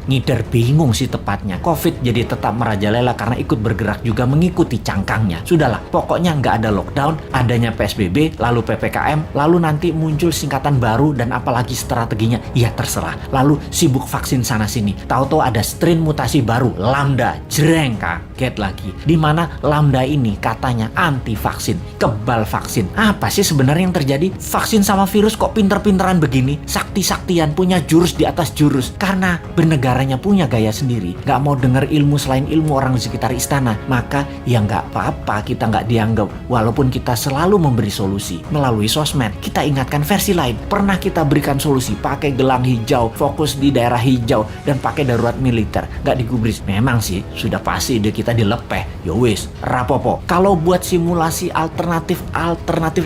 bingung sih tepatnya. COVID jadi tetap merajalela karena ikut bergerak juga mengikuti cangkangnya. Sudahlah, pokoknya nggak ada lockdown, adanya PSBB, lalu PPKM, lalu nanti muncul singkatan baru dan apalagi strateginya, ya terserah. Lalu sibuk vaksin sana sini, tahu-tahu ada strain mutasi baru, Lambda, jreng, kaget lagi. Dimana Lambda ini katanya anti vaksin, kebal vaksin. Apa sih sebenarnya yang terjadi? Vaksin sama virus kok pinter-pinteran begini, sakti-saktian, punya jurus di atas jurus, karena bernegaranya punya gaya sendiri, gak mau dengar ilmu selain ilmu orang di sekitar istana, maka ya gak apa-apa kita gak dianggap, walaupun kita selalu memberi solusi solusi melalui sosmed. Kita ingatkan versi lain. Pernah kita berikan solusi pakai gelang hijau, fokus di daerah hijau, dan pakai darurat militer. Gak digubris. Memang sih, sudah pasti ide kita dilepeh. Yowis, rapopo. Kalau buat simulasi alternatif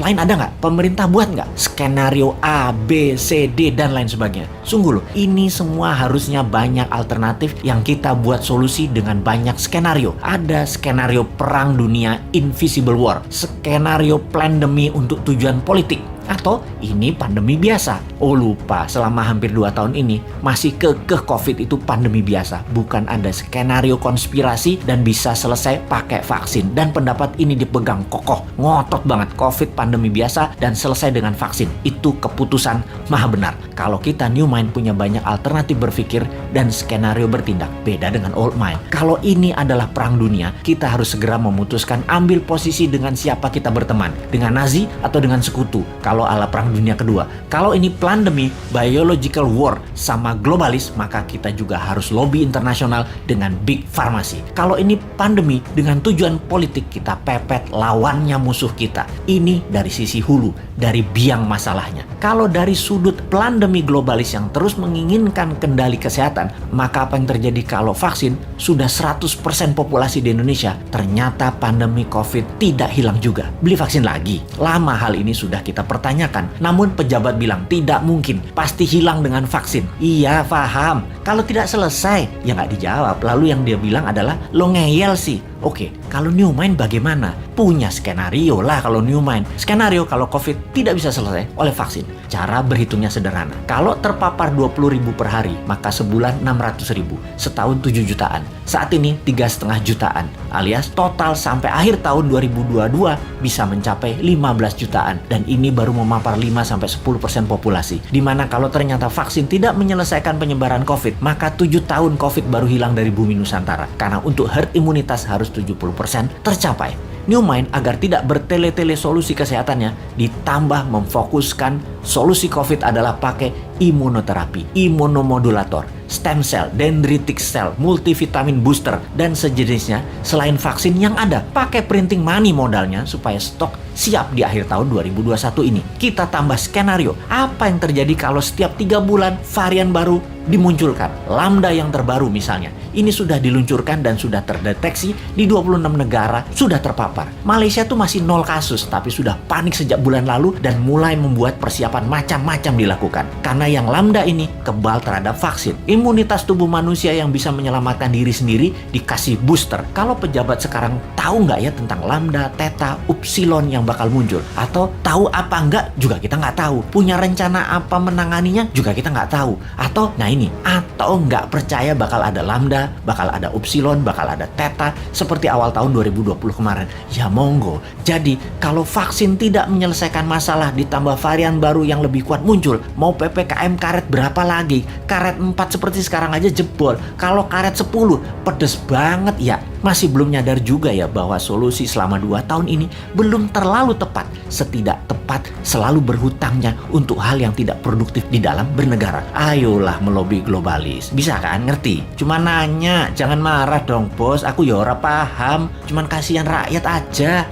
lain ada nggak? Pemerintah buat nggak? Skenario A, B, C, D, dan lain sebagainya. Sungguh loh, ini semua harusnya banyak alternatif yang kita buat solusi dengan banyak skenario. Ada skenario perang dunia invisible war, skenario pandemi untuk tujuan politik, atau ini pandemi biasa. Oh lupa, selama hampir 2 tahun ini masih kekeh COVID itu pandemi biasa. Bukan ada skenario konspirasi dan bisa selesai pakai vaksin. Dan pendapat ini dipegang kokoh, ngotot banget. COVID pandemi biasa dan selesai dengan vaksin. Itu keputusan maha benar. Kalau kita New Mind punya banyak alternatif berpikir dan skenario bertindak. Beda dengan Old Mind. Kalau ini adalah perang dunia, kita harus segera memutuskan ambil posisi dengan siapa kita berteman. Dengan Nazi atau dengan sekutu. Kalau ala perang dunia kedua. Kalau ini pandemi, biological war sama globalis, maka kita juga harus lobby internasional dengan big pharmacy. Kalau ini pandemi dengan tujuan politik, kita pepet lawannya musuh kita. Ini dari sisi hulu, dari biang masalahnya. Kalau dari sudut pandemi globalis yang terus menginginkan kendali kesehatan, maka apa yang terjadi kalau vaksin sudah 100% populasi di Indonesia, ternyata pandemi COVID tidak hilang juga. Beli vaksin lagi. Lama hal ini sudah kita pertanyakan. Namun pejabat bilang tidak mungkin, pasti hilang dengan vaksin. Iya, paham. Kalau tidak selesai, ya nggak dijawab. Lalu yang dia bilang adalah, lo ngeyel sih. Oke, kalau New Mind bagaimana? Punya skenario lah kalau New Mind. Skenario kalau COVID tidak bisa selesai oleh vaksin. Cara berhitungnya sederhana. Kalau terpapar 20.000 per hari, maka sebulan 600.000. Setahun 7 jutaan. Saat ini 3,5 jutaan. Alias total sampai akhir tahun 2022 bisa mencapai 15 jutaan. Dan ini baru memapar 5-10% populasi. Dimana kalau ternyata vaksin tidak menyelesaikan penyebaran COVID, maka 7 tahun COVID baru hilang dari bumi Nusantara. Karena untuk herd imunitas harus 70% tercapai. New Mind agar tidak bertele-tele solusi kesehatannya, ditambah memfokuskan solusi COVID adalah pakai imunoterapi, imunomodulator, stem cell, dendritic cell, multivitamin booster, dan sejenisnya selain vaksin yang ada. Pakai printing money modalnya supaya stok siap di akhir tahun 2021 ini. Kita tambah skenario, apa yang terjadi kalau setiap 3 bulan varian baru dimunculkan. Lambda yang terbaru misalnya. Ini sudah diluncurkan dan sudah terdeteksi di 26 negara sudah terpapar. Malaysia tuh masih 0 kasus, tapi sudah panik sejak bulan lalu dan mulai membuat persiapan macam-macam dilakukan. Karena yang Lambda ini kebal terhadap vaksin. Imunitas tubuh manusia yang bisa menyelamatkan diri sendiri dikasih booster. Kalau pejabat sekarang tahu nggak ya tentang Lambda, Theta, Upsilon yang bakal muncul? Atau tahu apa enggak juga kita nggak tahu. Punya rencana apa menanganinya juga kita nggak tahu. Atau atau nggak percaya bakal ada Lambda, bakal ada Upsilon, bakal ada Theta seperti awal tahun 2020 kemarin. Ya monggo. Jadi kalau vaksin tidak menyelesaikan masalah ditambah varian baru yang lebih kuat muncul, mau PPKM karet berapa lagi? Karet 4 seperti sekarang aja jebol. Kalau karet 10 pedes banget ya. Masih belum nyadar juga ya bahwa solusi selama 2 tahun ini belum terlalu tepat. Setidak tepat selalu berhutangnya untuk hal yang tidak produktif di dalam bernegara. Ayolah melobi globalis. Bisa kan? Ngerti? Cuma nanya, jangan marah dong bos. Aku ya ora paham. Cuman kasihan rakyat aja.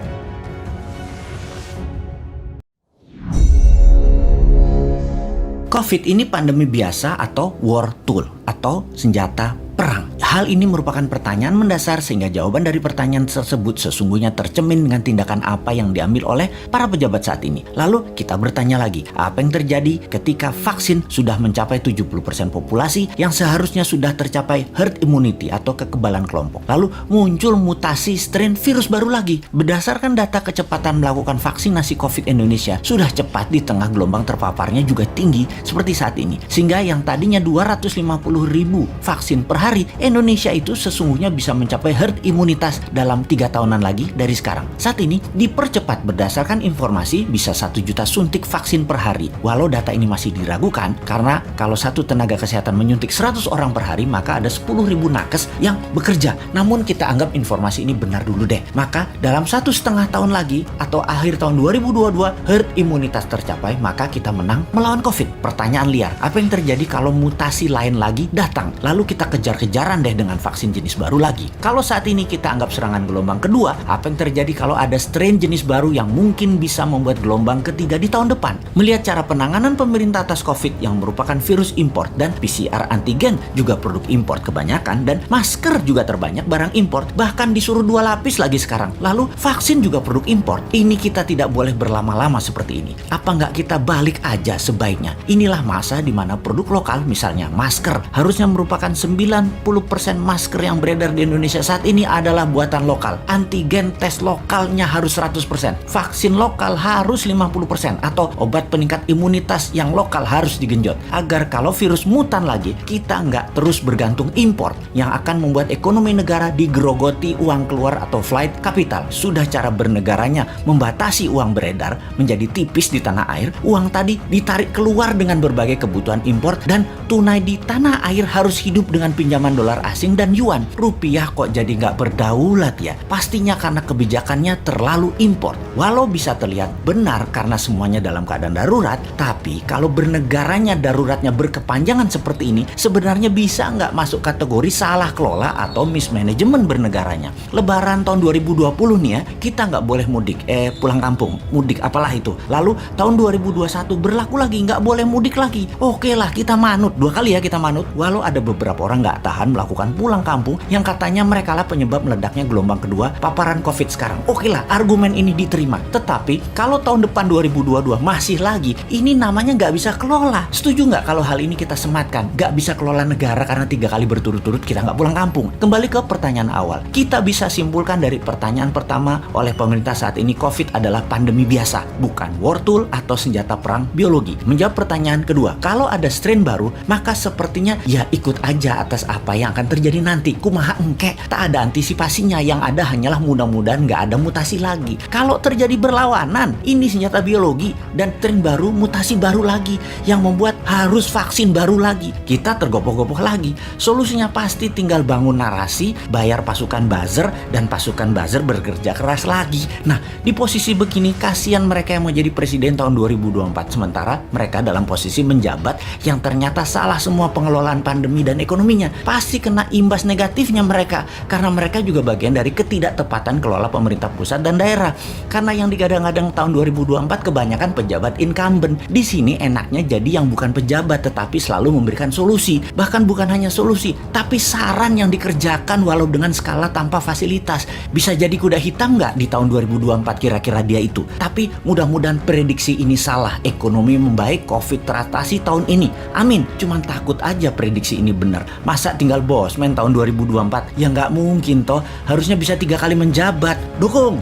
COVID ini pandemi biasa atau war tool atau senjata perang? Hal ini merupakan pertanyaan mendasar sehingga jawaban dari pertanyaan tersebut sesungguhnya tercermin dengan tindakan apa yang diambil oleh para pejabat saat ini. Lalu kita bertanya lagi, apa yang terjadi ketika vaksin sudah mencapai 70% populasi yang seharusnya sudah tercapai herd immunity atau kekebalan kelompok. Lalu muncul mutasi strain virus baru lagi. Berdasarkan data kecepatan melakukan vaksinasi COVID Indonesia sudah cepat di tengah gelombang terpaparnya juga tinggi seperti saat ini. Sehingga yang tadinya 250.000 vaksin per hari, Indonesia itu sesungguhnya bisa mencapai herd imunitas dalam 3 tahunan lagi dari sekarang. Saat ini dipercepat berdasarkan informasi bisa 1 juta suntik vaksin per hari. Walau data ini masih diragukan karena kalau satu tenaga kesehatan menyuntik 100 orang per hari maka ada 10.000 nakes yang bekerja. Namun kita anggap informasi ini benar dulu deh. Maka dalam 1,5 tahun lagi atau akhir tahun 2022 herd imunitas tercapai maka kita menang melawan COVID. Pertanyaan liar, apa yang terjadi kalau mutasi lain lagi datang? Lalu kita kejar-kejaran deh deh dengan vaksin jenis baru lagi. Kalau saat ini kita anggap serangan gelombang kedua, apa yang terjadi kalau ada strain jenis baru yang mungkin bisa membuat gelombang ketiga di tahun depan? Melihat cara penanganan pemerintah atas COVID yang merupakan virus import dan PCR antigen juga produk import kebanyakan, dan masker juga terbanyak barang import, bahkan disuruh 2 lapis lagi sekarang. Lalu vaksin juga produk import. Ini kita tidak boleh berlama-lama seperti ini. Apa nggak kita balik aja sebaiknya? Inilah masa di mana produk lokal, misalnya masker, harusnya merupakan 90% masker yang beredar di Indonesia saat ini adalah buatan lokal. Antigen tes lokalnya harus 100%. Vaksin lokal harus 50%. Atau obat peningkat imunitas yang lokal harus digenjot. Agar kalau virus mutan lagi, kita nggak terus bergantung impor yang akan membuat ekonomi negara digerogoti uang keluar atau flight capital. Sudah cara bernegaranya membatasi uang beredar menjadi tipis di tanah air, uang tadi ditarik keluar dengan berbagai kebutuhan impor, dan tunai di tanah air harus hidup dengan pinjaman dolar asing dan yuan. Rupiah kok jadi nggak berdaulat ya? Pastinya karena kebijakannya terlalu impor. Walau bisa terlihat benar karena semuanya dalam keadaan darurat, tapi kalau bernegaranya daruratnya berkepanjangan seperti ini, sebenarnya bisa nggak masuk kategori salah kelola atau mismanagement bernegaranya. Lebaran tahun 2020 nih ya, kita nggak boleh mudik, pulang kampung, mudik apalah itu. Lalu tahun 2021 berlaku lagi, nggak boleh mudik lagi. Oke lah, kita manut, 2 kali ya kita manut. Walau ada beberapa orang nggak tahan melakukan pulang kampung yang katanya mereka lah penyebab meledaknya gelombang kedua paparan COVID sekarang. Oke lah, argumen ini diterima. Tetapi kalau tahun depan 2022 masih lagi, ini namanya nggak bisa kelola. Setuju nggak kalau hal ini kita sematkan? Nggak bisa kelola negara karena 3 kali berturut-turut kita nggak pulang kampung. Kembali ke pertanyaan awal. Kita bisa simpulkan dari pertanyaan pertama oleh pemerintah saat ini, COVID adalah pandemi biasa, bukan war tool atau senjata perang biologi. Menjawab pertanyaan kedua, kalau ada strain baru, maka sepertinya ya ikut aja atas apa yang akan terjadi nanti. Kumaha engke, tak ada antisipasinya, yang ada hanyalah mudah-mudahan nggak ada mutasi lagi. Kalau terjadi berlawanan, ini senjata biologi dan strain baru, mutasi baru lagi yang membuat harus vaksin baru lagi. Kita tergopoh-gopoh lagi. Solusinya pasti tinggal bangun narasi, bayar pasukan buzzer, dan pasukan buzzer bekerja keras lagi. Nah, di posisi begini kasihan mereka yang mau jadi presiden tahun 2024, sementara mereka dalam posisi menjabat yang ternyata salah semua pengelolaan pandemi dan ekonominya. Pasti kena imbas negatifnya mereka, karena mereka juga bagian dari ketidaktepatan kelola pemerintah pusat dan daerah. Karena yang digadang-gadang tahun 2024 kebanyakan pejabat incumbent. Di sini enaknya jadi yang bukan pejabat tetapi selalu memberikan solusi. Bahkan bukan hanya solusi, tapi saran yang dikerjakan walau dengan skala tanpa fasilitas. Bisa jadi kuda hitam nggak di tahun 2024 kira-kira dia itu? Tapi mudah-mudahan prediksi ini salah. Ekonomi membaik, COVID teratasi tahun ini. Amin. Cuman takut aja prediksi ini benar. Masa tinggal bosman tahun 2024? Ya nggak mungkin toh. Harusnya bisa 3 kali menjabat. Dukung!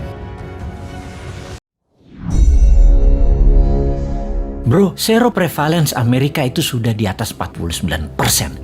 Bro, seroprevalence Amerika itu sudah di atas 49%.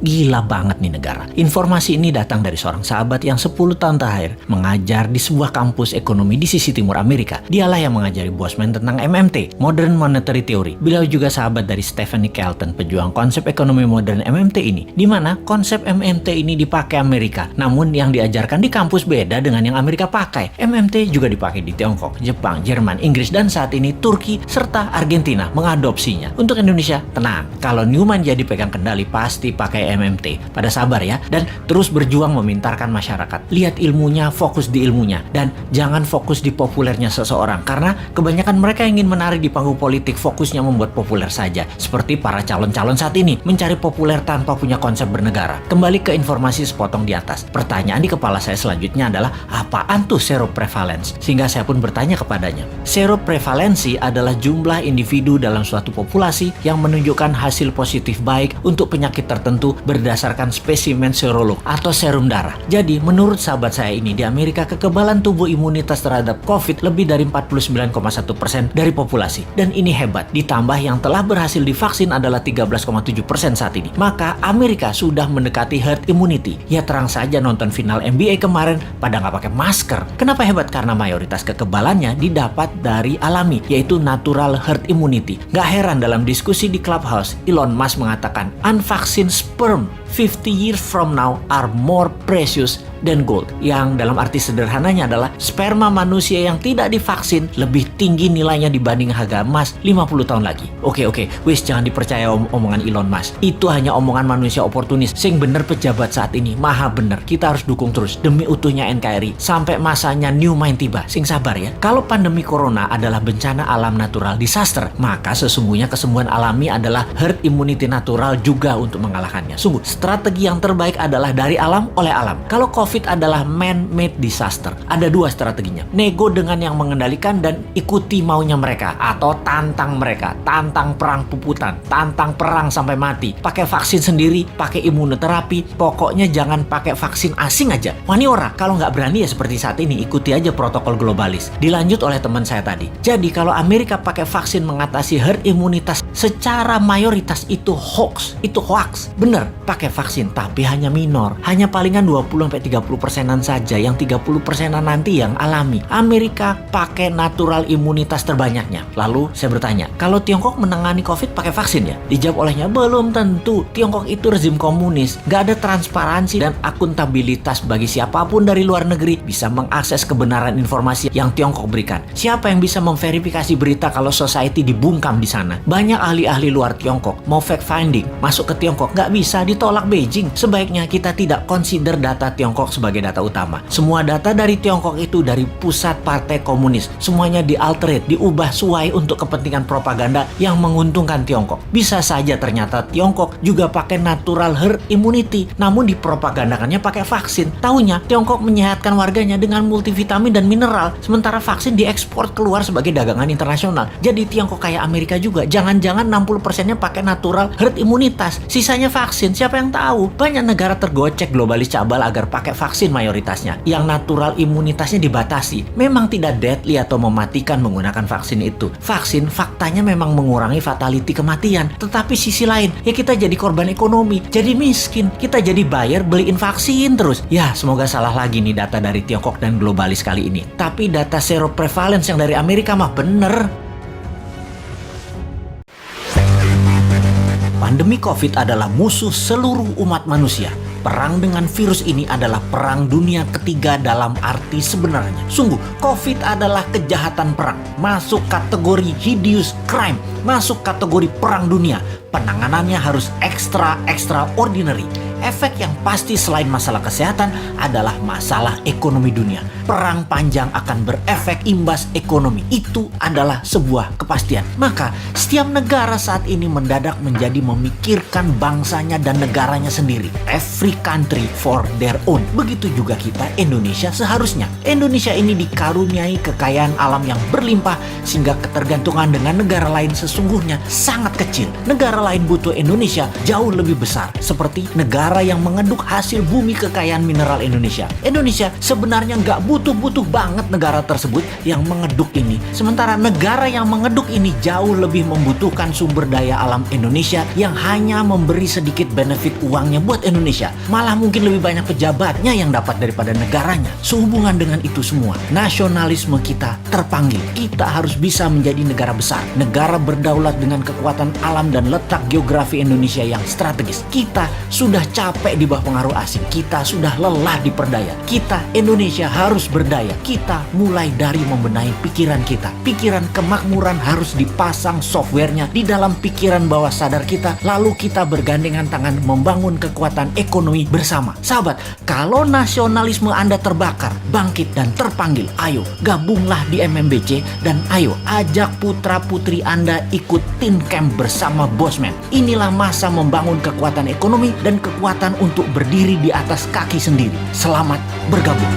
Gila banget nih negara. Informasi ini datang dari seorang sahabat yang 10 tahun terakhir mengajar di sebuah kampus ekonomi di sisi timur Amerika. Dialah yang mengajari Bosman tentang MMT, Modern Monetary Theory. Beliau juga sahabat dari Stephanie Kelton, pejuang konsep ekonomi modern MMT ini, di mana konsep MMT ini dipakai Amerika. Namun yang diajarkan di kampus beda dengan yang Amerika pakai. MMT juga dipakai di Tiongkok, Jepang, Jerman, Inggris, dan saat ini Turki serta Argentina mengadopsinya. Untuk Indonesia, tenang. Kalau Newman jadi pegang kendali, pasti pakai MMT. Pada sabar ya, dan terus berjuang memintarkan masyarakat. Lihat ilmunya, fokus di ilmunya, dan jangan fokus di populernya seseorang. Karena kebanyakan mereka ingin menarik di panggung politik, fokusnya membuat populer saja. Seperti para calon-calon saat ini, mencari populer tanpa punya konsep bernegara. Kembali ke informasi sepotong di atas. Pertanyaan di kepala saya selanjutnya adalah, apaan tuh seroprevalence? Sehingga saya pun bertanya kepadanya. Seroprevalensi adalah jumlah individu dalam suatu populasi yang menunjukkan hasil positif baik untuk penyakit tertentu berdasarkan spesimen serolog atau serum darah. Jadi menurut sahabat saya ini, di Amerika kekebalan tubuh imunitas terhadap COVID lebih dari 49,1% dari populasi. Dan ini hebat, ditambah yang telah berhasil divaksin adalah 13,7% saat ini. Maka Amerika sudah mendekati herd immunity. Ya terang saja nonton final NBA kemarin pada nggak pakai masker. Kenapa hebat? Karena mayoritas kekebalannya didapat dari alami, yaitu natural herd immunity. Nggak heran dalam diskusi di Clubhouse, Elon Musk mengatakan unvaccinated sperm 50 years from now are more precious than gold. Yang dalam arti sederhananya adalah sperma manusia yang tidak divaksin lebih tinggi nilainya dibanding harga emas 50 tahun lagi. Oke, wis jangan dipercaya omongan Elon Musk. Itu hanya omongan manusia oportunis. Sing bener pejabat saat ini, maha bener. Kita harus dukung terus demi utuhnya NKRI sampai masanya new mind tiba. Sing sabar ya. Kalau pandemi corona adalah bencana alam natural disaster, maka sesungguhnya kesembuhan alami adalah herd immunity natural juga untuk mengalahkannya. Sungguh, strategi yang terbaik adalah dari alam oleh alam. Kalau COVID adalah man-made disaster, ada dua strateginya. Nego dengan yang mengendalikan dan ikuti maunya mereka, atau tantang mereka, tantang perang puputan, tantang perang sampai mati. Pakai vaksin sendiri, pakai imunoterapi, pokoknya jangan pakai vaksin asing aja. Wani ora, kalau nggak berani ya seperti saat ini, ikuti aja protokol globalis. Dilanjut oleh teman saya tadi. Jadi kalau Amerika pakai vaksin mengatasi herd imunitas secara mayoritas itu hoax. Bener, pakai vaksin tapi hanya minor. Hanya palingan 20-30%-an saja, yang 30%-an nanti yang alami. Amerika pakai natural imunitas terbanyaknya. Lalu saya bertanya, kalau Tiongkok menangani COVID pakai vaksin ya? Dijawab olehnya, belum tentu. Tiongkok itu rezim komunis. Gak ada transparansi dan akuntabilitas bagi siapapun dari luar negeri bisa mengakses kebenaran informasi yang Tiongkok berikan. Siapa yang bisa memverifikasi berita kalau society dibungkam di sana? Banyak ahli-ahli luar Tiongkok mau fact finding masuk ke Tiongkok, nggak bisa, ditolak Beijing. Sebaiknya kita tidak consider data Tiongkok sebagai data utama. Semua data dari Tiongkok itu dari pusat partai komunis. Semuanya dialterate, diubah sesuai untuk kepentingan propaganda yang menguntungkan Tiongkok. Bisa saja ternyata Tiongkok juga pakai natural herd immunity, namun dipropagandakannya pakai vaksin. Taunya Tiongkok menyehatkan warganya dengan multivitamin dan mineral, sementara vaksin diekspor keluar sebagai dagangan internasional. Jadi Tiongkok kayak Amerika juga. Jangan-jangan 60%-nya pakai natural herd imunitas, sisanya vaksin. Siapa yang tahu? Banyak negara tergocek globalis cabal agar pakai vaksin mayoritasnya. Yang natural imunitasnya dibatasi. Memang tidak deadly atau mematikan menggunakan vaksin itu. Vaksin faktanya memang mengurangi fatality kematian. Tetapi sisi lain, ya kita jadi korban ekonomi, jadi miskin. Kita jadi buyer beliin vaksin terus. Ya, semoga salah lagi nih data dari Tiongkok dan globalis kali ini. Tapi data seroprevalence yang dari Amerika mah bener. Pandemi COVID adalah musuh seluruh umat manusia. Perang dengan virus ini adalah perang dunia ketiga dalam arti sebenarnya. Sungguh, COVID adalah kejahatan perang. Masuk kategori hideous crime. Masuk kategori perang dunia. Penanganannya harus extraordinary. Efek yang pasti selain masalah kesehatan adalah masalah ekonomi dunia. Perang panjang akan berefek imbas ekonomi. Itu adalah sebuah kepastian. Maka setiap negara saat ini mendadak menjadi memikirkan bangsanya dan negaranya sendiri. Every country for their own. Begitu juga kita Indonesia seharusnya. Indonesia ini dikaruniai kekayaan alam yang berlimpah sehingga ketergantungan dengan negara lain sesungguhnya sangat kecil. Negara lain butuh Indonesia jauh lebih besar. Seperti negara yang mengeduk hasil bumi kekayaan mineral Indonesia. Indonesia sebenarnya nggak butuh banget negara tersebut yang mengeduk ini. Sementara negara yang mengeduk ini jauh lebih membutuhkan sumber daya alam Indonesia yang hanya memberi sedikit benefit uangnya buat Indonesia. Malah mungkin lebih banyak pejabatnya yang dapat daripada negaranya. Sehubungan dengan itu semua, nasionalisme kita terpanggil. Kita harus bisa menjadi negara besar. Negara berdaulat dengan kekuatan alam dan letak geografi Indonesia yang strategis. Kita sudah capek di bawah pengaruh asing. Kita sudah lelah diperdaya. Kita Indonesia harus berdaya. Kita mulai dari membenahi pikiran kita. Pikiran kemakmuran harus dipasang softwarenya di dalam pikiran bawah sadar kita. Lalu kita bergandengan tangan membangun kekuatan ekonomi bersama. Sahabat, kalau nasionalisme Anda terbakar, bangkit dan terpanggil, ayo gabunglah di MMBC dan ayo ajak putra-putri Anda ikut Tin Camp bersama Bosman. Inilah masa membangun kekuatan ekonomi dan kekuatan untuk berdiri di atas kaki sendiri. Selamat bergabung.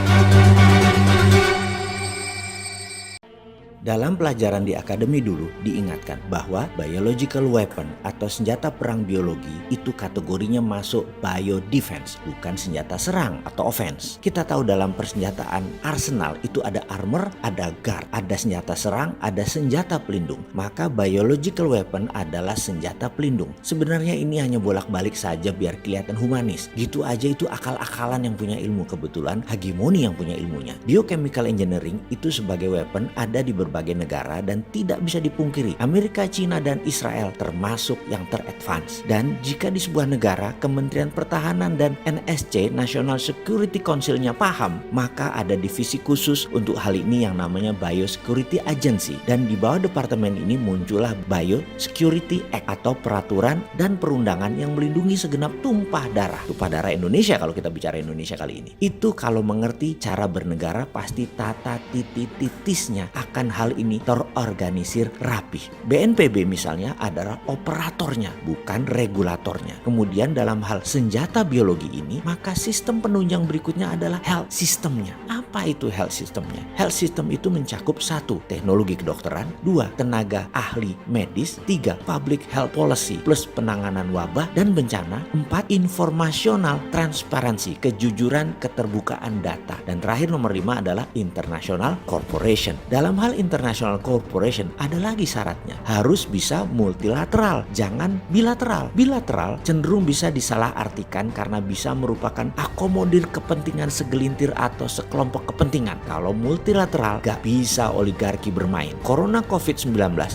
Dalam pelajaran di akademi dulu diingatkan bahwa biological weapon atau senjata perang biologi itu kategorinya masuk biodefense, bukan senjata serang atau offense. Kita tahu dalam persenjataan arsenal itu ada armor, ada guard, ada senjata serang, ada senjata pelindung. Maka biological weapon adalah senjata pelindung. Sebenarnya ini hanya bolak-balik saja biar kelihatan humanis. Gitu aja itu akal-akalan yang punya ilmu, kebetulan hegemoni yang punya ilmunya. Biochemical engineering itu sebagai weapon ada di berbagai berbagai negara dan tidak bisa dipungkiri Amerika, China, dan Israel termasuk yang teradvance. Dan jika di sebuah negara Kementerian Pertahanan dan NSC National Security Council-nya paham, maka ada divisi khusus untuk hal ini yang namanya Biosecurity Agency, dan di bawah departemen ini muncullah Biosecurity Act atau peraturan dan perundangan yang melindungi segenap tumpah darah Indonesia. Kalau kita bicara Indonesia kali ini, itu kalau mengerti cara bernegara pasti tata titisnya akan hal ini terorganisir rapih. BNPB misalnya adalah operatornya, bukan regulatornya. Kemudian dalam hal senjata biologi ini, maka sistem penunjang berikutnya adalah health systemnya. Apa itu health systemnya? Health system itu mencakup 1. Teknologi kedokteran, 2. Tenaga ahli medis, 3. Public health policy plus penanganan wabah dan bencana, 4. Informasional transparansi, kejujuran, keterbukaan data, dan terakhir nomor 5 adalah international corporation. Dalam hal international corporation ada lagi syaratnya, harus bisa multilateral, jangan bilateral. Bilateral cenderung bisa disalahartikan karena bisa merupakan akomodir kepentingan segelintir atau sekelompok kepentingan. Kalau multilateral gak bisa oligarki bermain. Corona COVID-19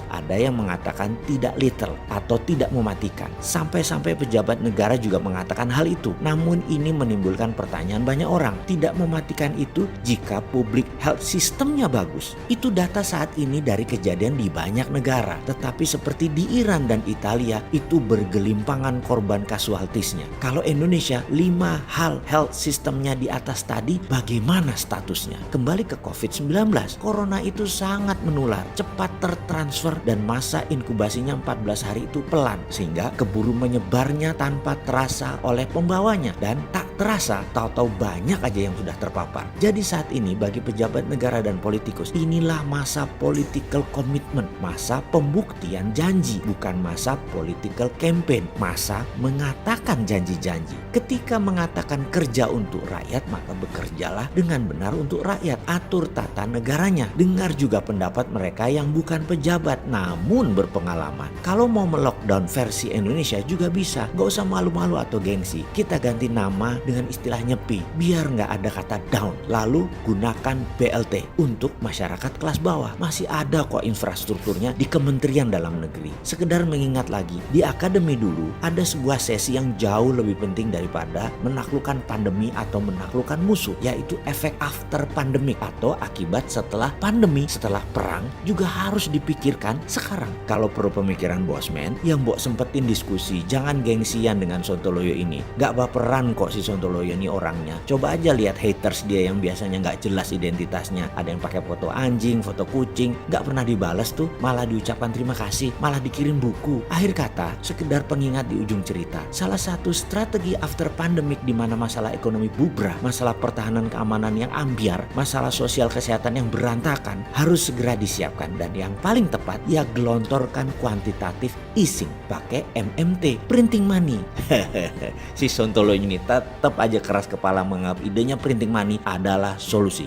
ada yang mengatakan tidak lethal atau tidak mematikan. Sampai-sampai pejabat negara juga mengatakan hal itu. Namun ini menimbulkan pertanyaan banyak orang. Tidak mematikan itu jika public health sistemnya bagus. Itu data saat ini dari kejadian di banyak negara. Tetapi seperti di Iran dan Italia itu bergelimpangan korban kasualtisnya. Kalau Indonesia 5 hal health sistemnya di atas tadi, bagaimana statusnya? Kembali ke COVID-19, corona itu sangat menular, cepat tertransfer dan masa inkubasinya 14 hari itu pelan, sehingga keburu menyebarnya tanpa terasa oleh pembawanya, dan tak terasa tahu-tahu banyak aja yang sudah terpapar. Jadi saat ini bagi pejabat negara dan politikus, inilah masa political commitment, masa pembuktian janji, bukan masa political campaign, masa mengatakan janji-janji. Ketika mengatakan kerja untuk rakyat, maka bekerjalah dengan benar untuk rakyat. Atur tata negaranya. Dengar juga pendapat mereka yang bukan pejabat namun berpengalaman. Kalau mau melockdown versi Indonesia juga bisa. Gak usah malu-malu atau gengsi. Kita ganti nama dengan istilah nyepi, biar gak ada kata down. Lalu gunakan BLT untuk masyarakat kelas bawah. Masih ada kok infrastrukturnya di Kementerian Dalam Negeri. Sekedar mengingat lagi, di akademi dulu ada sebuah sesi yang jauh lebih penting daripada menaklukkan pandemi atau menaklukkan musuh, yaitu efek after pandemic atau akibat setelah pandemi, setelah perang juga harus dipikirkan sekarang. Kalau perlu pemikiran bosman, yang Mbok sempetin diskusi, jangan gengsian dengan Sontoloyo ini. Gak baperan kok si Sontoloyo ini orangnya. Coba aja lihat haters dia yang biasanya gak jelas identitasnya. Ada yang pakai foto anjing, foto kucing, gak pernah dibalas tuh, malah diucapkan terima kasih, malah dikirim buku. Akhir kata, sekedar pengingat di ujung cerita, salah satu strategi after pandemic di mana masalah ekonomi bubrah, masalah pertahanan keamanan yang ambiar, masalah sosial kesehatan yang berantakan harus segera disiapkan, dan yang paling tepat ya gelontorkan kuantitatif easing pakai MMT, printing money. Si Sontoloyo ini tetap aja keras kepala menganggap idenya printing money adalah solusi.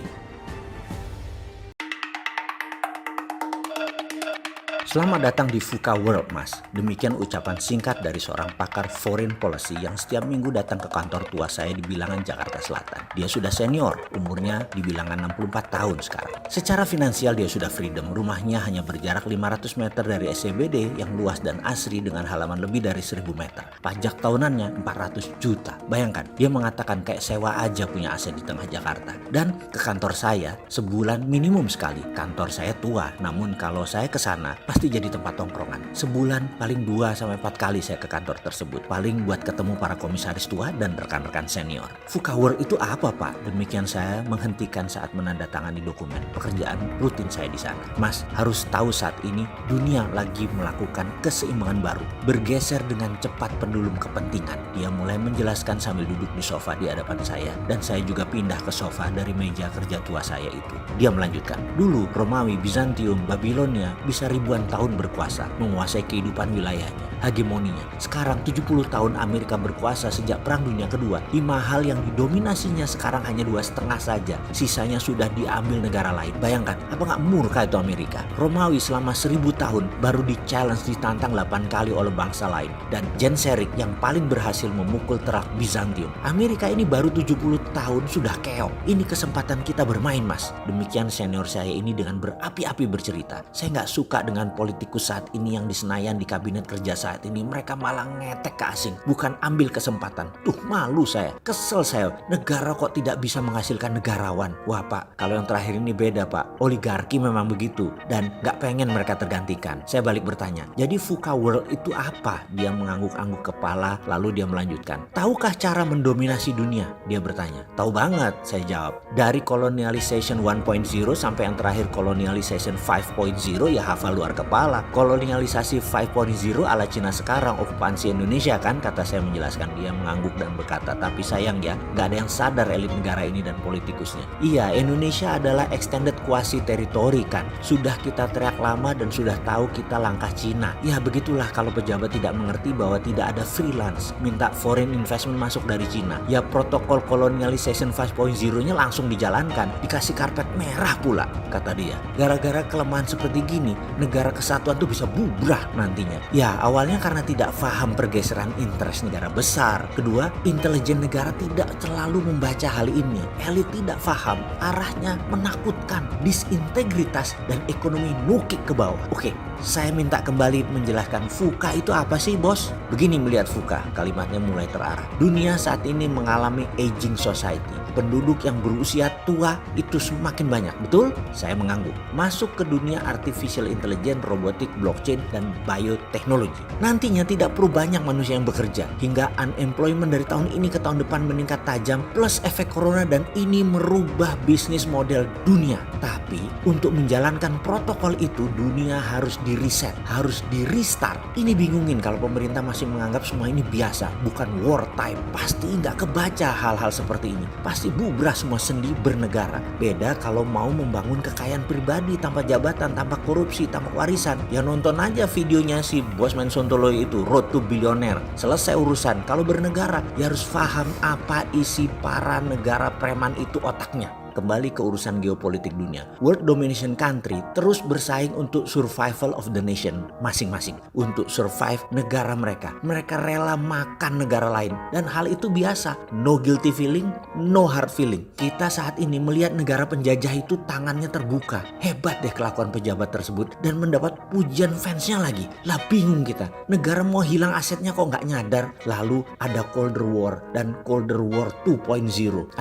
Selamat datang di VUCA World, Mas. Demikian ucapan singkat dari seorang pakar foreign policy yang setiap minggu datang ke kantor tua saya di Bilangan, Jakarta Selatan. Dia sudah senior, umurnya di Bilangan 64 tahun sekarang. Secara finansial dia sudah freedom, rumahnya hanya berjarak 500 meter dari SCBD yang luas dan asri dengan halaman lebih dari 1000 meter. Pajak tahunannya 400 juta. Bayangkan, dia mengatakan kayak sewa aja punya aset di tengah Jakarta. Dan ke kantor saya sebulan minimum sekali. Kantor saya tua, namun kalau saya ke sana pasti jadi tempat tongkrongan. Sebulan paling 2-4 kali saya ke kantor tersebut. Paling buat ketemu para komisaris tua dan rekan-rekan senior. VUCA World itu apa, Pak? Demikian saya menghentikan saat menandatangani dokumen pekerjaan rutin saya di sana. Mas, harus tahu saat ini dunia lagi melakukan keseimbangan baru. Bergeser dengan cepat pendulum kepentingan. Dia mulai menjelaskan sambil duduk di sofa di hadapan saya. Dan saya juga pindah ke sofa dari meja kerja tua saya itu. Dia melanjutkan. Dulu Romawi, Bizantium, Babilonia bisa ribuan tahun berkuasa, menguasai kehidupan wilayahnya. hegemoninya. Sekarang 70 tahun Amerika berkuasa sejak Perang Dunia Kedua. 5 hal yang didominasinya sekarang hanya 2,5 saja. Sisanya sudah diambil negara lain. Bayangkan, apa nggak murka itu Amerika? Romawi selama 1000 tahun baru di-challenge, ditantang 8 kali oleh bangsa lain. Dan Genseric yang paling berhasil memukul terak Bizantium. Amerika ini baru 70 tahun sudah keok. Ini kesempatan kita bermain, Mas. Demikian senior saya ini dengan berapi-api bercerita. Saya nggak suka dengan politikus saat ini yang di Senayan, di kabinet kerja saat ini. Mereka malah ngetek ke asing, bukan ambil kesempatan. Tuh, malu saya, kesel saya. Negara kok tidak bisa menghasilkan negarawan. Wah Pak, kalau yang terakhir ini beda Pak. Oligarki memang begitu dan nggak pengen mereka tergantikan. Saya balik bertanya, jadi VUCA World itu apa? Dia mengangguk-angguk kepala lalu dia melanjutkan. Tahukah cara mendominasi dunia? Dia bertanya. Tahu banget, saya jawab. Dari colonialization 1.0 sampai yang terakhir colonialization 5.0 ya hafal luar kepala. Kolonialisasi 5.0 ala Cina sekarang, okupansi Indonesia kan, kata saya menjelaskan. Dia mengangguk dan berkata, tapi sayang ya, gak ada yang sadar elit negara ini dan politikusnya. Iya, Indonesia adalah extended quasi teritori kan. Sudah kita teriak lama dan sudah tahu kita langkah Cina. Ya begitulah kalau pejabat tidak mengerti bahwa tidak ada freelance, minta foreign investment masuk dari Cina. Ya protokol colonialization 5.0-nya langsung dijalankan, dikasih karpet merah pula, kata dia. Gara-gara kelemahan seperti gini, negara kesatuan tuh bisa bubrah nantinya. Ya awalnya karena tidak paham pergeseran interest negara besar. Kedua, intelijen negara tidak terlalu membaca hal ini. Elit tidak paham, arahnya menakutkan, disintegritas dan ekonomi nukik ke bawah. Oke, saya minta kembali menjelaskan VUCA itu apa sih bos? Begini melihat VUCA, kalimatnya mulai terarah. Dunia saat ini mengalami aging society. Penduduk yang berusia tua itu semakin banyak, betul? Saya mengangguk. Masuk ke dunia artificial intelligence, robotik, blockchain, dan bioteknologi. Nantinya tidak perlu banyak manusia yang bekerja. Hingga unemployment dari tahun ini ke tahun depan meningkat tajam. Plus efek corona dan ini merubah bisnis model dunia. Tapi untuk menjalankan protokol itu dunia harus di-reset, harus di-restart. Ini bingungin kalau pemerintah masih menganggap semua ini biasa, bukan wartime. Pasti nggak kebaca hal-hal seperti ini. Pasti bubrah semua sendi bernegara. Beda kalau mau membangun kekayaan pribadi tanpa jabatan, tanpa korupsi, tanpa warisan. Ya nonton aja videonya si Bosman Sontoloyo itu, Road to Billionaire. Selesai urusan. Kalau bernegara ya harus paham apa isi para negara preman itu otaknya. Kembali ke urusan geopolitik dunia. World domination country terus bersaing untuk survival of the nation masing-masing. Untuk survive negara mereka. Mereka rela makan negara lain. Dan hal itu biasa. No guilty feeling, no hard feeling. Kita saat ini melihat negara penjajah itu tangannya terbuka. Hebat deh kelakuan pejabat tersebut. Dan mendapat pujian fansnya lagi. Lah bingung kita. Negara mau hilang asetnya kok nggak nyadar. Lalu ada Cold War dan Cold War 2.0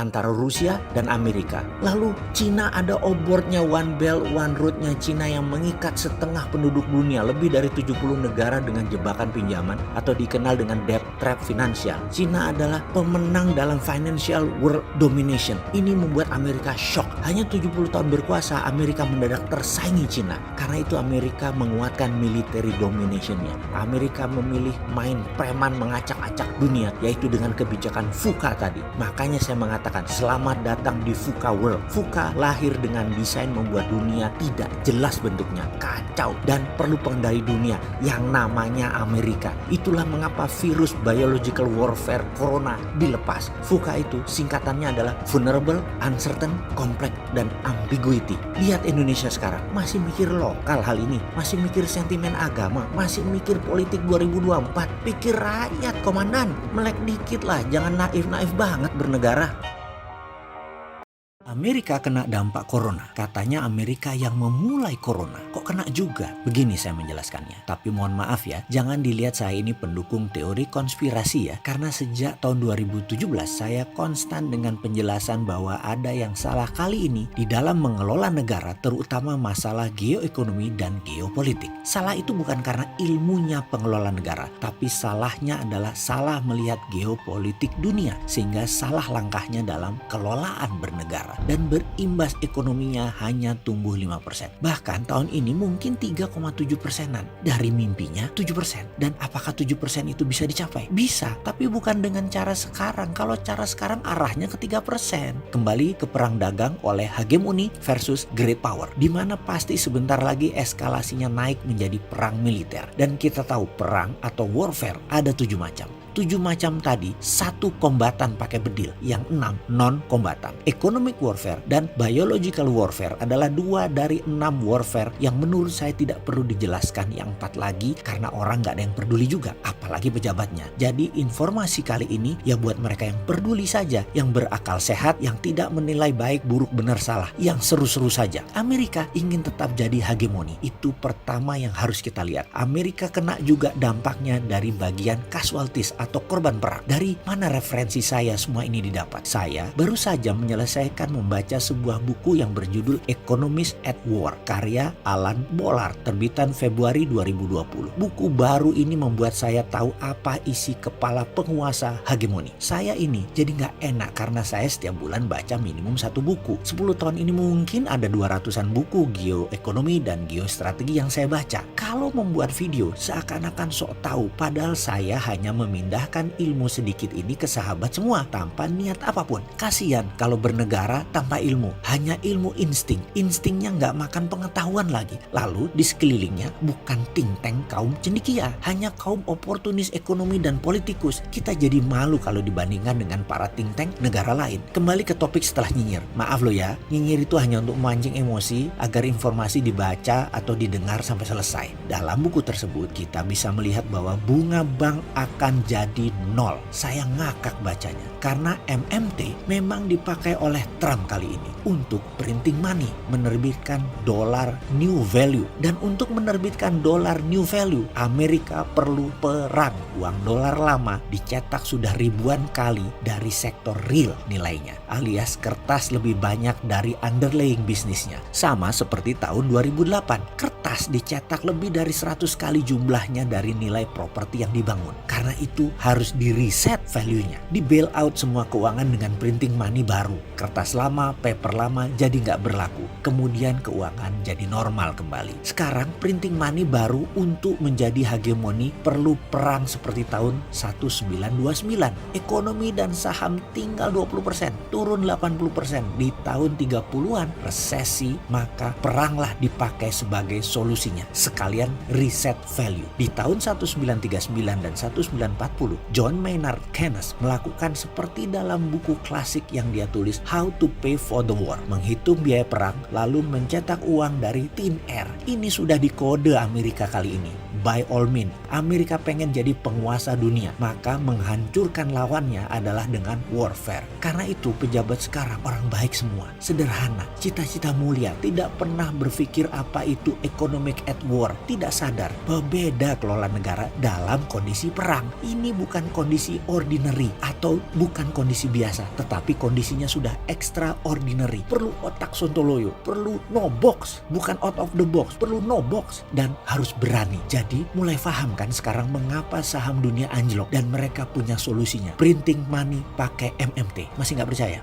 antara Rusia dan Amerika. Lalu Cina ada obornya One Belt One Road-nya Cina yang mengikat setengah penduduk dunia, lebih dari 70 negara dengan jebakan pinjaman atau dikenal dengan debt trap finansial. Cina adalah pemenang dalam financial world domination. Ini membuat Amerika shock. Hanya 70 tahun berkuasa, Amerika mendadak tersaingi Cina. Karena itu Amerika menguatkan military domination-nya. Amerika memilih main preman mengacak-acak dunia, yaitu dengan kebijakan VUCA tadi. Makanya saya mengatakan selamat datang di VUCA World. VUCA lahir dengan desain membuat dunia tidak jelas bentuknya, kacau dan perlu pengendali dunia yang namanya Amerika. Itulah mengapa virus biological warfare corona dilepas. VUCA itu singkatannya adalah vulnerable, uncertain, complex dan ambiguity. Lihat Indonesia sekarang masih mikir lokal hal ini, masih mikir sentimen agama, masih mikir politik 2024, pikir rakyat komandan. Melek dikit lah, jangan naif-naif banget bernegara. Amerika kena dampak corona. Katanya Amerika yang memulai corona. Kok kena juga? Begini saya menjelaskannya. Tapi mohon maaf ya, jangan dilihat saya ini pendukung teori konspirasi ya. Karena sejak tahun 2017 saya konstan dengan penjelasan bahwa ada yang salah kali ini di dalam mengelola negara, terutama masalah geoekonomi dan geopolitik. Salah itu bukan karena ilmunya pengelola negara, tapi salahnya adalah salah melihat geopolitik dunia, sehingga salah langkahnya dalam kelolaan bernegara. dan berimbas ekonominya hanya tumbuh 5%. Bahkan tahun ini mungkin 3,7%-an dari mimpinya 7%. Dan apakah 7% itu bisa dicapai? Bisa, tapi bukan dengan cara sekarang. Kalau cara sekarang arahnya ke 3%. Kembali ke perang dagang oleh hegemoni versus great power, di mana pasti sebentar lagi eskalasinya naik menjadi perang militer. Dan kita tahu perang atau warfare ada 7 macam. 7 macam tadi, 1 kombatan pakai bedil, yang 6 non-kombatan. Economic warfare dan biological warfare adalah 2 dari 6 warfare yang menurut saya tidak perlu dijelaskan yang 4 lagi karena orang gak ada yang peduli juga, apalagi pejabatnya. Jadi informasi kali ini ya buat mereka yang peduli saja, yang berakal sehat, yang tidak menilai baik, buruk, benar, salah, yang seru-seru saja. Amerika ingin tetap jadi hegemoni. Itu pertama yang harus kita lihat. Amerika kena juga dampaknya dari bagian casualties atau korban perang. Dari mana referensi saya semua ini didapat? Saya baru saja menyelesaikan membaca sebuah buku yang berjudul Economist at War, karya Alan Bollard, terbitan Februari 2020. Buku baru ini membuat saya tahu apa isi kepala penguasa hegemoni. Saya ini jadi nggak enak karena saya setiap bulan baca minimum 1 buku. 10 tahun ini mungkin ada 200-an buku geoekonomi dan geostrategi yang saya baca. Kalau membuat video seakan-akan sok tahu, padahal saya hanya memindahkan ilmu sedikit ini ke sahabat semua tanpa niat apapun. Kasihan kalau bernegara tanpa ilmu, hanya ilmu insting. Instingnya nggak makan pengetahuan lagi. Lalu di sekelilingnya bukan think tank kaum cendekia, hanya kaum oportunis ekonomi dan politikus. Kita jadi malu kalau dibandingkan dengan para think tank negara lain. Kembali ke topik setelah nyinyir. Maaf loh ya, nyinyir itu hanya untuk memancing emosi agar informasi dibaca atau didengar sampai selesai. Dalam buku tersebut kita bisa melihat bahwa bunga bank akan jadi 0. Saya ngakak bacanya karena MMT memang dipakai oleh Trump kali ini untuk printing money, menerbitkan dolar new value. Dan untuk menerbitkan dolar new value, Amerika perlu perang. Uang dolar lama dicetak sudah ribuan kali dari sektor real nilainya, alias kertas lebih banyak dari underlying bisnisnya. Sama seperti tahun 2008, kertas dicetak lebih dari 100 kali jumlahnya dari nilai properti yang dibangun. Karena itu harus di-reset value-nya, di-bail out semua keuangan dengan printing money baru. Kertas lama, paper lama jadi nggak berlaku. Kemudian keuangan jadi normal kembali. Sekarang printing money baru untuk menjadi hegemoni perlu perang seperti tahun 1929. Ekonomi dan saham tinggal 20%, turun 80%. Di tahun 30-an resesi, maka peranglah dipakai sebagai solusinya. Sekalian reset value. Di tahun 1939 dan 1940, John Maynard Keynes melakukan seperti dalam buku klasik yang dia tulis, How to Pay for the War, menghitung biaya perang lalu mencetak uang dari thin air. Ini sudah dikode Amerika kali ini. By all means, Amerika pengen jadi penguasa dunia, maka menghancurkan lawannya adalah dengan warfare. Karena itu pejabat sekarang orang baik semua, sederhana, cita-cita mulia, tidak pernah berpikir apa itu economic at war, tidak sadar bahwa beda kelola negara dalam kondisi perang. Ini bukan kondisi ordinary atau bukan kondisi biasa, tetapi kondisinya sudah extraordinary. Perlu otak sontoloyo, perlu no box, bukan out of the box, perlu no box, dan harus berani. Jadi mulai paham kan sekarang mengapa saham dunia anjlok, dan mereka punya solusinya. Printing money pakai MMT. Masih nggak percaya?